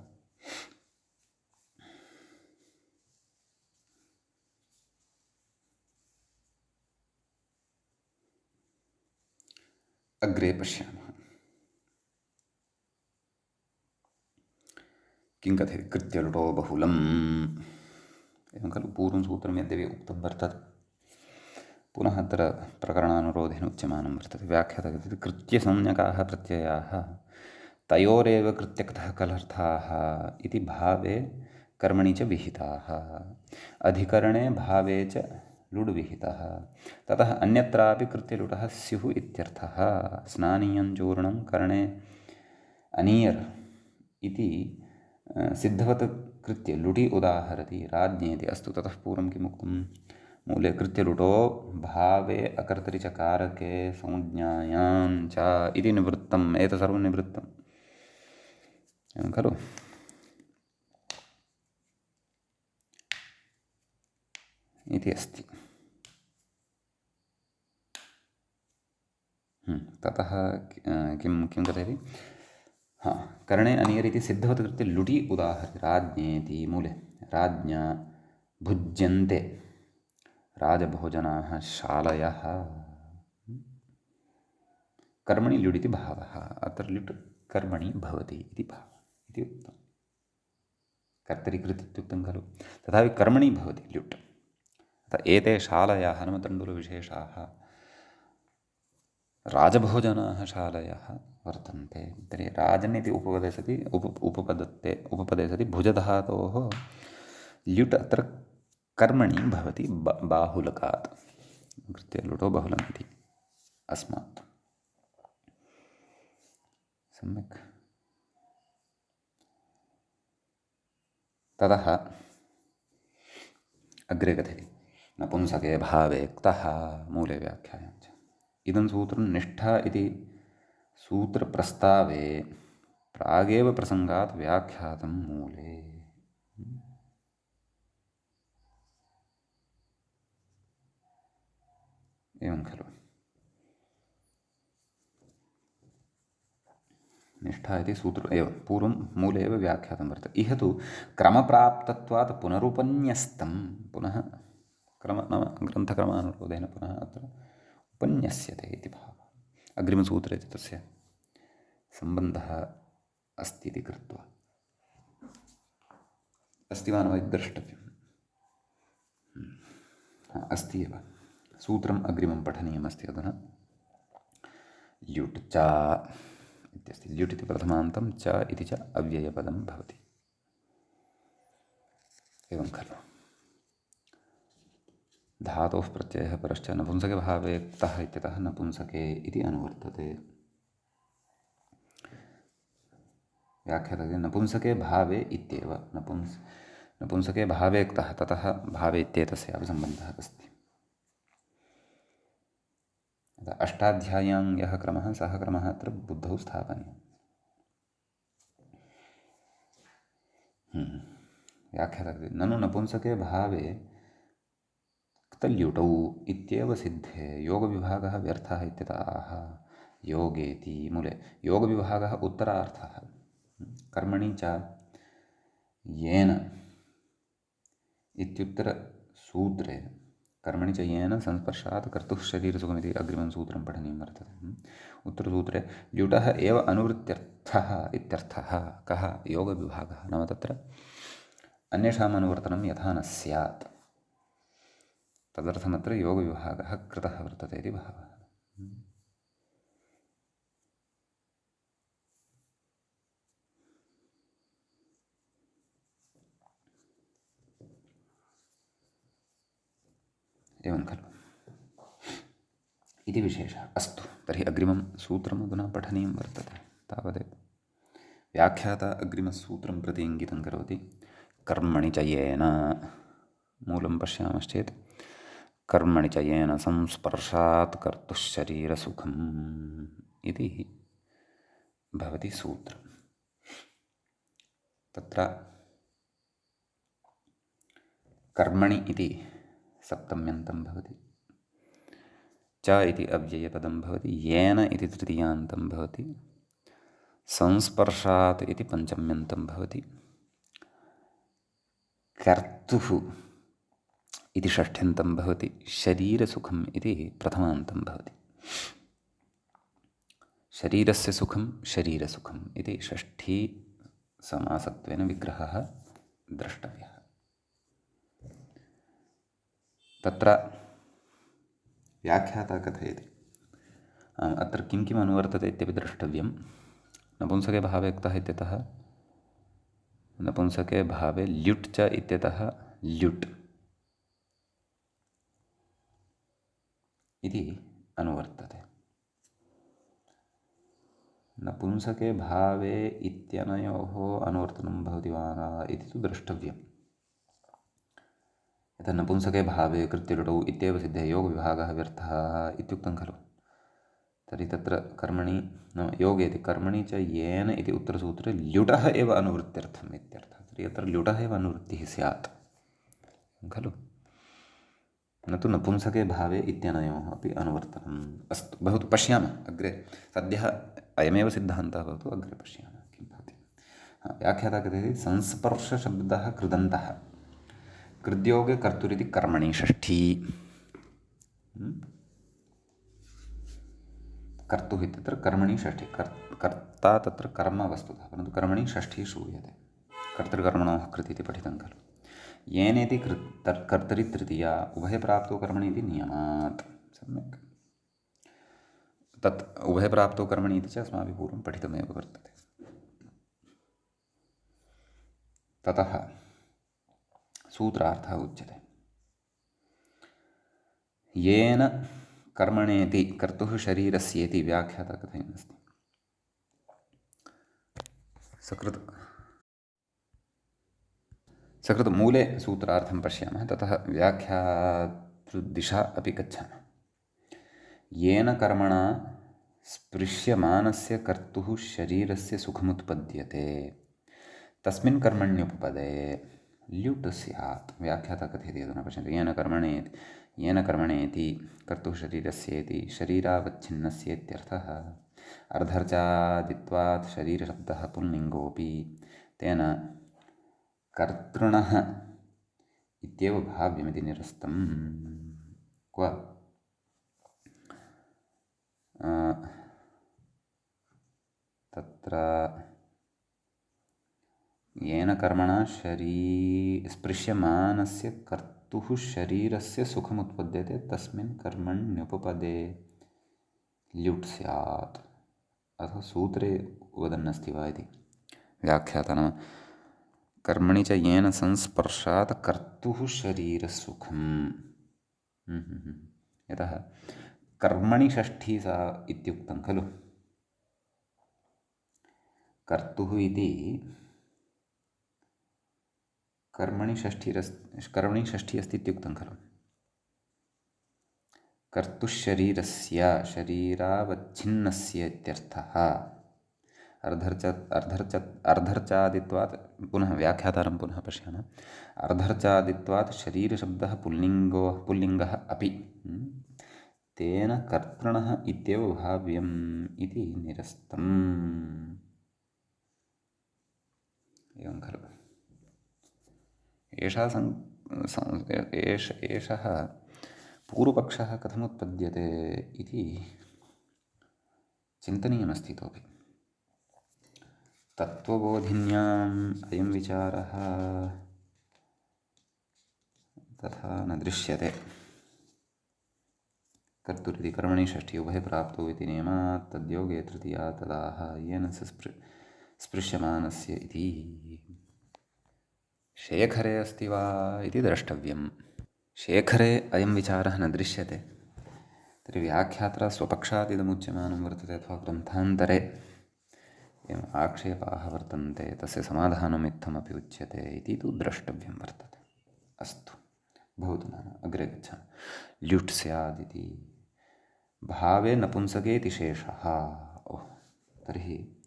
अग्रे पश्यामः। किं कथयति? कृत्यलुटो बहुलम्। एवं खलु पूर्वं सूत्रं यद्यपि उक्तं वर्तते, पुनः अत्र प्रकरणानुरोधेन उच्यमानं वर्तते। व्याख्यातः कथयति कृत्यसंज्ञकाः प्रत्ययाः तयोरेव कृत्यक्तः कलर्थाः इति भावे कर्मणि च विहिताः, अधिकरणे भावे च लुड् विहितः, ततः अन्यत्रापि कृत्यलुटः स्युः इत्यर्थः। स्नानीयं चूर्णं कर्णे अनीयर् इति सिद्धवत् कृत्य लुटि उदाहरति राज्ञेति। अस्तु, ततः पूर्वं किमुक्तं? मूले कृत्यलुटो भावे अकर्तरि च कारके संज्ञायां च इति निवृत्तम्। एतत् सर्वं निवृत्तम्, एवं खलु? इति अस्ति। ततः किं कथयति? कर्णे अनियर् इति सिद्धवत् कृत्य लुटि उदाहरति राज्ञेति। मूले राज्ञा भुज्यन्ते राजभोजनाः शालयः, कर्मणि लुडिति भावः। अत्र लुट् कर्मणि भवति इति भावः इति उक्तं। कर्तरि कृत् इत्युक्तं खलु, तथापि कर्मणि भवति ल्युट्। अतः एते शालयाः नाम तण्डुलविशेषाः राजभोजनाः शालयः वर्तन्ते। तर्हि राजन् इति उपपदे सति उपपदे सति भुजधातोः ल्युट् अत्र कर्मणि भवति बाहुलकात्, कृत्यलुटो बहुलम् इति अस्मात्। सम्यक्। ततः अग्रे कथयति नपुंसके भावे क्तः, मूले व्याख्यायां च। इदं सूत्रं निष्ठा इति सूत्रप्रस्तावे प्रागेव प्रसङ्गात् व्याख्यातं मूले। एवं खलु? निष्ठा इति सूत्रम् एव पूर्वं मूले एव व्याख्यातं वर्तते। इह तु क्रमप्राप्तत्वात् पुनरुपन्यस्तं, पुनः क्रम नाम ग्रन्थक्रमानुरोधेन पुनः अत्र उपन्यस्यते इति भावः। अग्रिमसूत्रे च तस्य सम्बन्धः अस्ति इति कृत्वा। अस्ति वा न वा इति द्रष्टव्यम्। अस्ति एव। सूत्रम् अग्रिमं पठनीयमस्ति अधुना। ल्युट् च इत्यस्ति। ल्युट् इति प्रथमान्तं, च इति च अव्ययपदं भवति। एवं खलु? धातोः प्रत्ययः परश्च नपुंसके भावे क्तः इत्यतः नपुंसके इति अनुवर्तते। व्याख्यातः नपुंसके भावे इत्येव, नपुंसके भावे क्तः, ततः भावे इत्येतस्यापि सम्बन्धः अस्ति। अष्टाध्याय्यां यः क्रमः सः क्रमः अत्र बुद्धौ स्थापनीयः। व्याख्याता ननु नपुंसके भावे क्तल्युटौ इत्येव सिद्धे योगविभागः व्यर्थः इत्यतः योगेति मूले योगविभागः उत्तरार्थः कर्मणि च येन इत्युत्तरसूत्रे कर्मणि च येन संस्पर्शात् कर्तुः शरीरसुखमिति अग्रिमं सूत्रं पठनीयं वर्तते। उत्तरसूत्रे ल्युटः एव अनुवृत्त्यर्थः इत्यर्थः। कः योगविभागः नाम तत्र अन्येषाम् अनुवर्तनं यथा न स्यात् तदर्थमत्र योगविभागः कृतः वर्तते इति भावः। एवं खलु इति विशेषः। अस्तु तर्हि अग्रिमं सूत्रम् अधुना पठनीयं वर्तते तावदेव। व्याख्याता अग्रिमसूत्रं प्रति इङ्गितं करोति। कर्मणि च येन मूलं पश्यामश्चेत् कर्मणि च येन संस्पर्शात् कर्तुः शरीरसुखम् इति भवति सूत्रम्। तत्र कर्मणि इति सप्तम्यन्तं भवति, च इति अव्ययपदं भवति, येन इति तृतीयान्तं भवति, संस्पर्शात् इति पञ्चम्यन्तं भवति, कर्तुः इति षष्ठ्यन्तं भवति, शरीरसुखम् इति प्रथमान्तं भवति। शरीरस्य सुखं शरीरसुखम् इति षष्ठी समासत्वेन विग्रहः द्रष्टव्यः। तत्र व्याख्याता कथयति अत्र किं किम् अनुवर्तते इत्यपि द्रष्टव्यं। नपुंसके भावे क्तः इत्यतः नपुंसके भावे ल्युट् च इत्यतः ल्युट् इति अनुवर्तते। नपुंसके भावे इत्यनयोः अनुवर्तनं भवति वा न इति तु द्रष्टव्यम्। यथा नपुंसके भावे कृत्यलुटौ इत्येव सिद्धे योगविभागः व्यर्थः इत्युक्तं खलु। तर्हि तत्र कर्मणि नाम योगे इति कर्मणि च येन इति उत्तरसूत्रे ल्युटः एव अनुवृत्त्यर्थम् इत्यर्थः। तर्हि अत्र ल्युटः एव अनुवृत्तिः स्यात् खलु, न तु नपुंसके भावे इत्यनयोः अपि अनुवर्तनम्। अस्तु भवतु पश्यामः अग्रे। सद्यः अयमेव सिद्धान्तः भवतु, अग्रे पश्यामः किं भवति। व्याख्याता कथयति संस्पर्शशब्दः कृदन्तः कृद्योगे कर्तुरिति कर्मणि षष्ठी। कर्तुः इत्यत्र कर्मणि षष्ठी कर्ता तत्र कर्म वस्तुतः, परन्तु कर्मणि षष्ठी श्रूयते। कर्तृकर्मणोः कृति इति पठितं खलु। येनेति कर्तरि तृतीया उभयप्राप्तो कर्मणि इति नियमात्। सम्यक् तत् उभयप्राप्तो कर्मणि इति च अस्माभिः पूर्वं पठितमेव वर्तते। ततः सूत्रार्थः उच्यते। येन कर्मणेति कर्तुः शरीरस्येति व्याख्याता कथयन्नस्ति। सकृत् मूले सूत्रार्थं पश्यामः, ततः व्याख्यातृदिशा अपि गच्छामः। येन कर्मणा स्पृश्यमानस्य कर्तुः शरीरस्य सुखमुत्पद्यते तस्मिन् कर्मण्युपपदे ल्युट् स्यात्। व्याख्याता कथयति अधुना पश्यन्तु। येन कर्मणेति कर्तुः शरीरस्येति शरीरावच्छिन्नस्येत्यर्थः। अर्धर्चादित्वात् शरीरशब्दः पुल्लिङ्गोऽपि तेन कर्तृणः इत्येव भाव्यमिति निरस्तम्। क्व तत्र येन कर्मणा स्पृश्यमानस्य कर्तुः शरीरस्य सुखमुत्पद्यते तस्मिन् कर्मण्युपपदे ल्युट् स्यात्। अथवा सूत्रे वदन्नस्ति वा इति व्याख्याता। नाम कर्मणि च येन संस्पर्शात् कर्तुः शरीरसुखम्। यतः कर्मणि षष्ठी सा इत्युक्तं खलु। कर्तुः इति कर्मणि षष्ठी अस्ति इत्युक्तं खलु। कर्तुशरीरस्य शरीरावच्छिन्नस्य इत्यर्थः। अर्धर्चादित्वात् पुनः व्याख्यातारं पुनः पश्यामः। अर्धर्चादित्वात् शरीरशब्दः पुल्लिङ्गः अपि तेन कर्तृणः इत्येव भाव्यम् इति निरस्तम्। एवं खलु। एषः पूर्वपक्षः कथमुत्पद्यते इति चिन्तनीयमस्ति इतोपि। तत्त्वबोधिन्याम् अयं विचारः तथा न दृश्यते। कर्तुरिति कर्मणि षष्ठी उभय प्राप्तौ इति नियमात् तद्योगे तृतीया तदाह येन स्पृश्यमानस्य इति। शेखरे अस्ति वा इति द्रष्टव्यम्। शेखरे अयं विचारः न दृश्यते तर्हि व्याख्यात्रा स्वपक्षात् इदमुच्यमानं वर्तते अथवा ग्रन्थान्तरे एवम् आक्षेपाः वर्तन्ते तस्य समाधानम् इत्थमपि उच्यते इति तु द्रष्टव्यं वर्तते। अस्तु, भवतु नाम अग्रे गच्छामः। ल्युट् स्यादिति भावे नपुंसके इति शेषः। तर्हि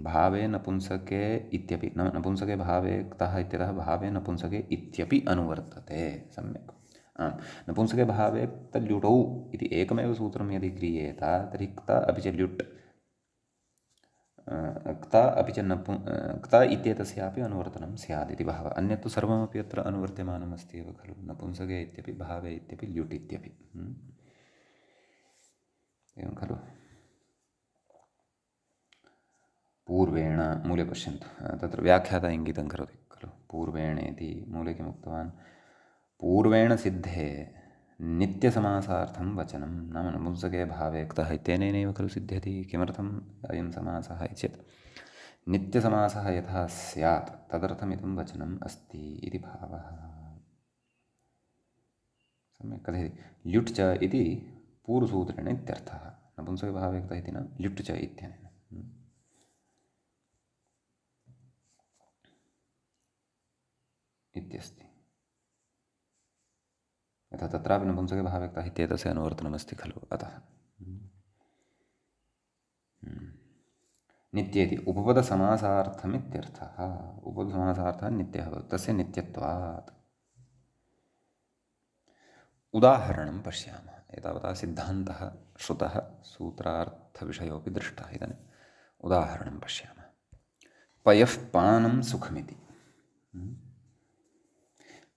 भावे नपुंसके इत्यपि नपुंसके भावे क्तः इत्यतः भावे नपुंसके इत्यपि अनुवर्तते। सम्यक्। नपुंसके भावे क्तल्युटौ इति एकमेव सूत्रं यदि क्रियेत तर्हि क्त अपि च ल्युट् क्त अपि च क्त इत्येतस्यापि अनुवर्तनं स्यात् इति भावः। अन्यत्तु सर्वमपि अत्र अनुवर्त्यमानम् अस्ति एव खलु। नपुंसके इत्यपि भावे इत्यपि ल्युट् इत्यपि एवं खलु। पूर्वेण मूले पश्यन्तु, तत्र व्याख्याता इङ्गितं करोति खलु। पूर्वेणेति मूले किमुक्तवान्? पूर्वेण सिद्धे नित्यसमासार्थं वचनं नाम नपुंसके भावे क्तः इत्यनेनैव खलु सिद्ध्यति। किमर्थम् अयं समासः इति चेत् नित्यसमासः यथा स्यात् तदर्थमिदं वचनम् अस्ति इति भावः। सम्यक् कथयति। ल्युट् च इति पूर्वसूत्रेण इत्यर्थः। नपुंसके भावे क्तः इति न, ल्युट् च इत्यनेन इत्यस्ति। यथा तत्रापि नपुंसके भावे क्तः इत्येतस्य अनुवर्तनमस्ति खलु। अतः नित्येति उपपदसमासार्थमित्यर्थः। उपपदसमासार्थः नित्यः भवति, तस्य नित्यत्वात्। उदाहरणं पश्यामः। एतावता सिद्धान्तः श्रुतः, सूत्रार्थविषयोऽपि दृष्टः। इदानीम् उदाहरणं पश्यामः। पयः पानं सुखमिति।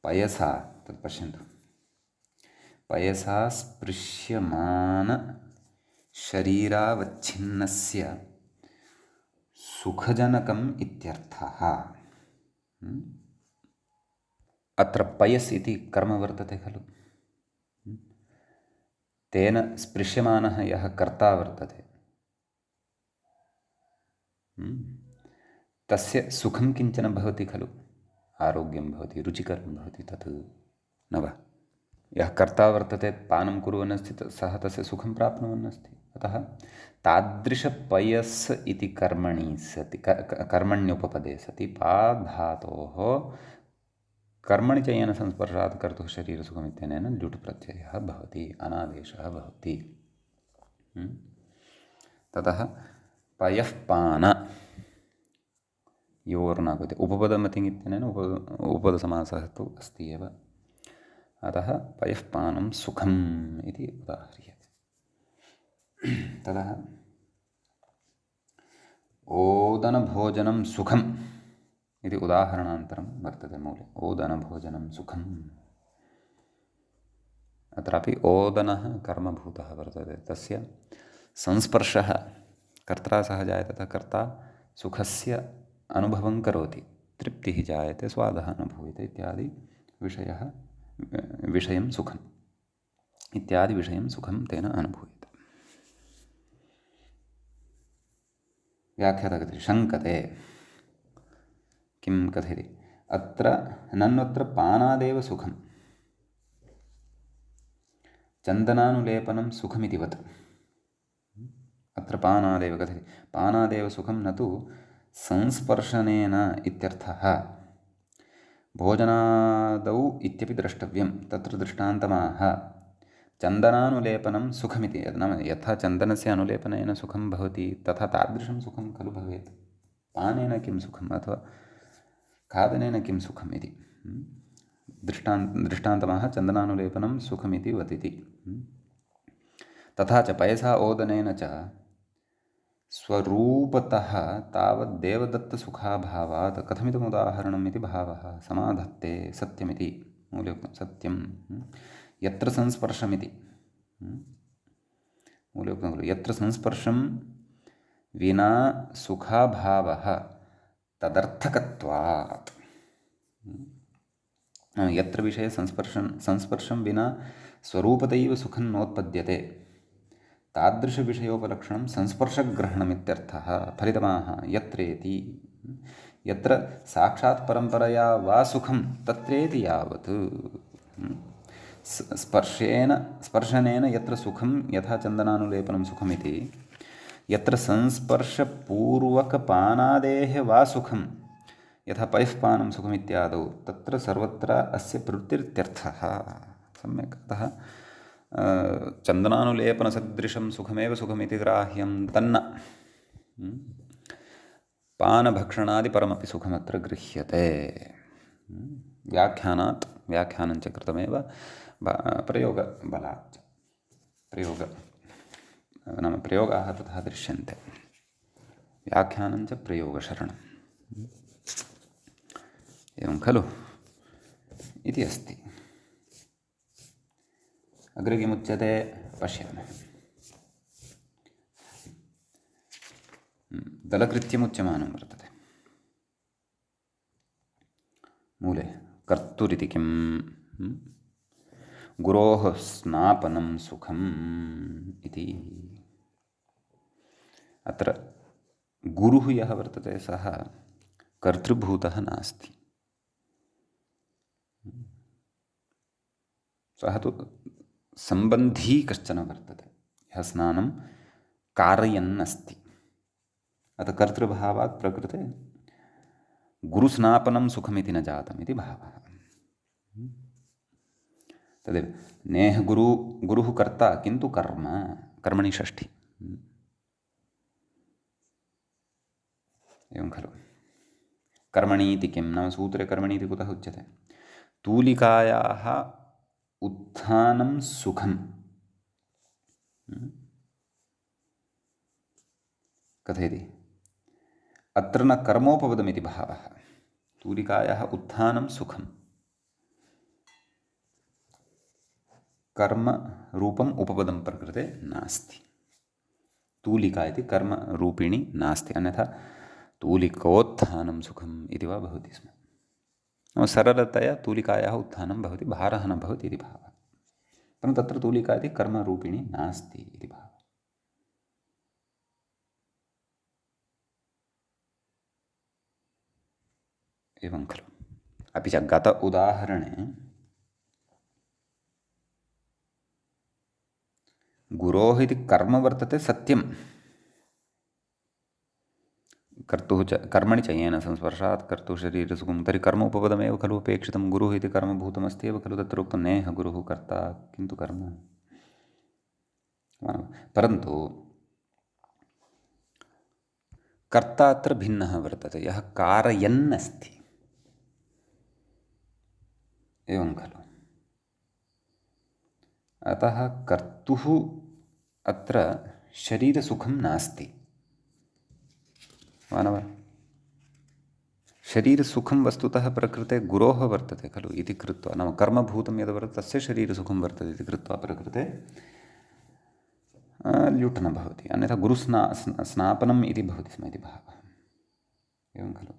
पयसा, तत् पश्यन्तु, पयसा स्पृश्यमानशरीरावच्छिन्नस्य सुखजनकम् इत्यर्थः। अत्र पयस् इति कर्म वर्तते खलु। तेन स्पृश्यमानः यः कर्ता वर्तते तस्य सुखं किञ्चन भवति खलु। आरोग्यं भवति, रुचिकरं भवति, तत् न वा? यः कर्ता वर्तते, पानं कुर्वन् अस्ति, सः तस्य सुखं प्राप्नुवन् अस्ति। अतः तादृशपयस् इति कर्मणि सति कर्मण्युपपदे सति पाधातोः कर्मणि च येन संस्पर्शात् कर्तुः शरीरसुखम् इत्यनेन ल्युट् प्रत्ययः भवति, अनादेशः भवति। ततः पयः पान योर्नागते उपपदमतिङ् इत्यनेन उपपदसमासः तु अस्ति एव। अतः पयः पानं सुखम् इति उदाह्रियते। ततः ओदनभोजनं सुखम् इति उदाहरणान्तरं वर्तते मूले। ओदनभोजनं सुखम्। अत्रापि ओदनः कर्मभूतः वर्तते, तस्य संस्पर्शः कर्त्रा सह जायते, तथा कर्ता सुखस्य अनुभवं करोति, तृप्तिः जायते, स्वादः अनुभूयते इत्यादि विषयं सुखम् इत्यादि विषयं सुखं तेन अनुभूयते। व्याख्याता कथयति शङ्कते। किं कथयति? अत्र नन्वत्र पानादेव सुखं, चन्दनानुलेपनं सुखमितिवत्। अत्र पानादेव कथयति, पानादेव सुखं न तु संस्पर्शनेन इत्यर्थः। भोजनादौ इत्यपि द्रष्टव्यं। तत्र दृष्टान्तमाह चन्दनानुलेपनं सुखमिति। नाम यथा चन्दनस्य अनुलेपनेन सुखं भवति तथा तादृशं सुखं खलु भवेत्। पानेन किं सुखम् अथवा खादनेन किं सुखम् इति दृष्टान्तमाह चन्दनानुलेपनं सुखमिति वदिति। तथा च पयसा ओदनेन च स्वरूपतः तावत् देवदत्तसुखाभावात् कथमिदमुदाहरणम् इति भावः समाधत्ते सत्यमिति। मूले उक्तं सत्यं यत्र संस्पर्शमिति। मूले उक्तं खलु यत्र संस्पर्शं विना सुखाभावः तदर्थकत्वात्। यत्र विषये संस्पर्शं विना स्वरूपतैव सुखं नोत्पद्यते तादृशविषयोपलक्षणं संस्पर्शग्रहणमित्यर्थः। फलितमाह यत्रेति। यत्र साक्षात् परम्परया वा सुखं तत्रेति यावत्। स्पर्शनेन यत्र सुखं यथा चन्दनानुलेपनं सुखमिति, यत्र संस्पर्शपूर्वकपानादेः वा सुखं यथा पयःपानं सुखमित्यादौ तत्र सर्वत्र अस्य प्रवृत्तिरित्यर्थः। सम्यक्। अतः चन्दनानुलेपनसदृशं सुखमेव सुखमिति ग्राह्यं तन्न पानभक्षणादिपरमपि सुखमत्र गृह्यते। व्याख्यानात् व्याख्यानञ्च कृतमेव प्रयोगबलात् नाम प्रयोगाः तथा दृश्यन्ते। व्याख्यानञ्च प्रयोगशरणम् एवं खलु इति अस्ति। अग्रे किमुच्यते पश्यामः। दलकृत्यमुच्यमानं वर्तते मूले। कर्तुरिति किम्? गुरोः स्नापनं सुखम् इति। अत्र गुरुः यः वर्तते सः कर्तृभूतः नास्ति। सः तु सम्बन्धी कश्चन वर्तते यः स्नानं कारयन् अस्ति। अतः कर्तृभावात् प्रकृते गुरुस्नापनं सुखमिति न जातम् इति भावः। तदेव नेह गुरुः कर्ता किन्तु कर्मणि षष्ठी। एवं खलु। कर्मणीति किं नाम सूत्रे कर्मणीति कुतः उच्यते? तूलिकायाः उत्थानं सुखं कथयति? अत्र न कर्मोपपदमिति भावः। तूलिकायाः उत्थानं सुखं कर्मरूपम् उपपदं प्रकृते नास्ति। तूलिका इति कर्मरूपिणी नास्ति। अन्यथा तूलिकोत्थानं सुखम् इति वा भवति स्म। सरलतया तूलिकायाः उत्थानं भवति, भारः न भवति इति भावः। परन्तु तत्र तूलिका इति कर्मरूपिणी नास्ति इति भावः। एवं खलु। अपि च गत उदाहरणे गुरोः इति कर्म वर्तते सत्यं। कर्तुः च कर्मणि च येन संस्पर्शात् कर्तुः शरीरसुखं। तर्हि कर्मोपपदमेव खलु अपेक्षितं। गुरुः इति कर्मभूतमस्ति एव खलु। तत्र उक्तं नेह गुरुः कर्ता किन्तु कर्म। परन्तु कर्ता अत्र भिन्नः वर्तते, यः कारयन् अस्ति। एवं खलु। अतः कर्तुः अत्र शरीरसुखं नास्ति। मानव शरीरसुखं वस्तुतः प्रकृते गुरोः वर्तते खलु इति कृत्वा, नाम कर्मभूतं यद् वर्तते तस्य शरीरसुखं वर्तते इति कृत्वा प्रकृते ल्युट् न भवति। अन्यथा स्नापनम् इति भवति स्म इति भावः। एवं खलु।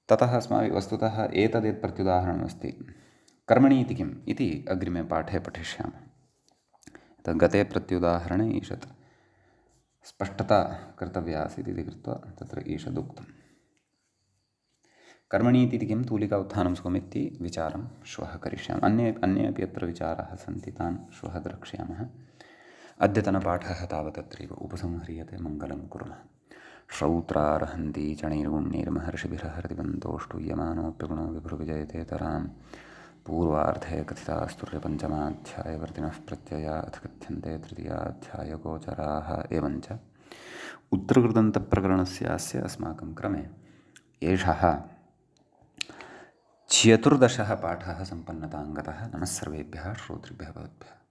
ततः अस्माभिः वस्तुतः एतद् प्रत्युदाहरणमस्ति। कर्मणि इति किम् इति अग्रिमे पाठे पठिष्यामः। तद् गते प्रत्युदाहरणे ईषत् स्पष्टता कर्तव्या आसीत् इति कृत्वा तत्र ईषदुक्तम्। कर्मणि इति किं? तूलिका उत्थानं सुखमिति विचारं श्वः करिष्यामः। अन्ये अपि अत्र विचाराः सन्ति, तान् श्वः द्रक्ष्यामः। अद्यतनपाठः तावत् अत्रैव उपसंह्रियते। मङ्गलं कुर्मः। श्रौत्रार्हन्ति चणैर्गुण्यैर्महर्षिभिर्हृदिबन्धोष्टूयमानोऽप्यगुणो विभुर्विजयते तरां पूर्वार्धे कथितास्तुर्यपञ्चमाध्यायवर्तिनः प्रत्यया अथ कथ्यन्ते तृतीयाध्यायगोचराः एवञ्च उत्तरकृदन्तप्रकरणस्यास्य अस्माकं क्रमे एषः चतुर्दशः पाठः सम्पन्नताङ्गतः। नमः सर्वेभ्यः श्रोतृभ्यः भवद्भ्यः।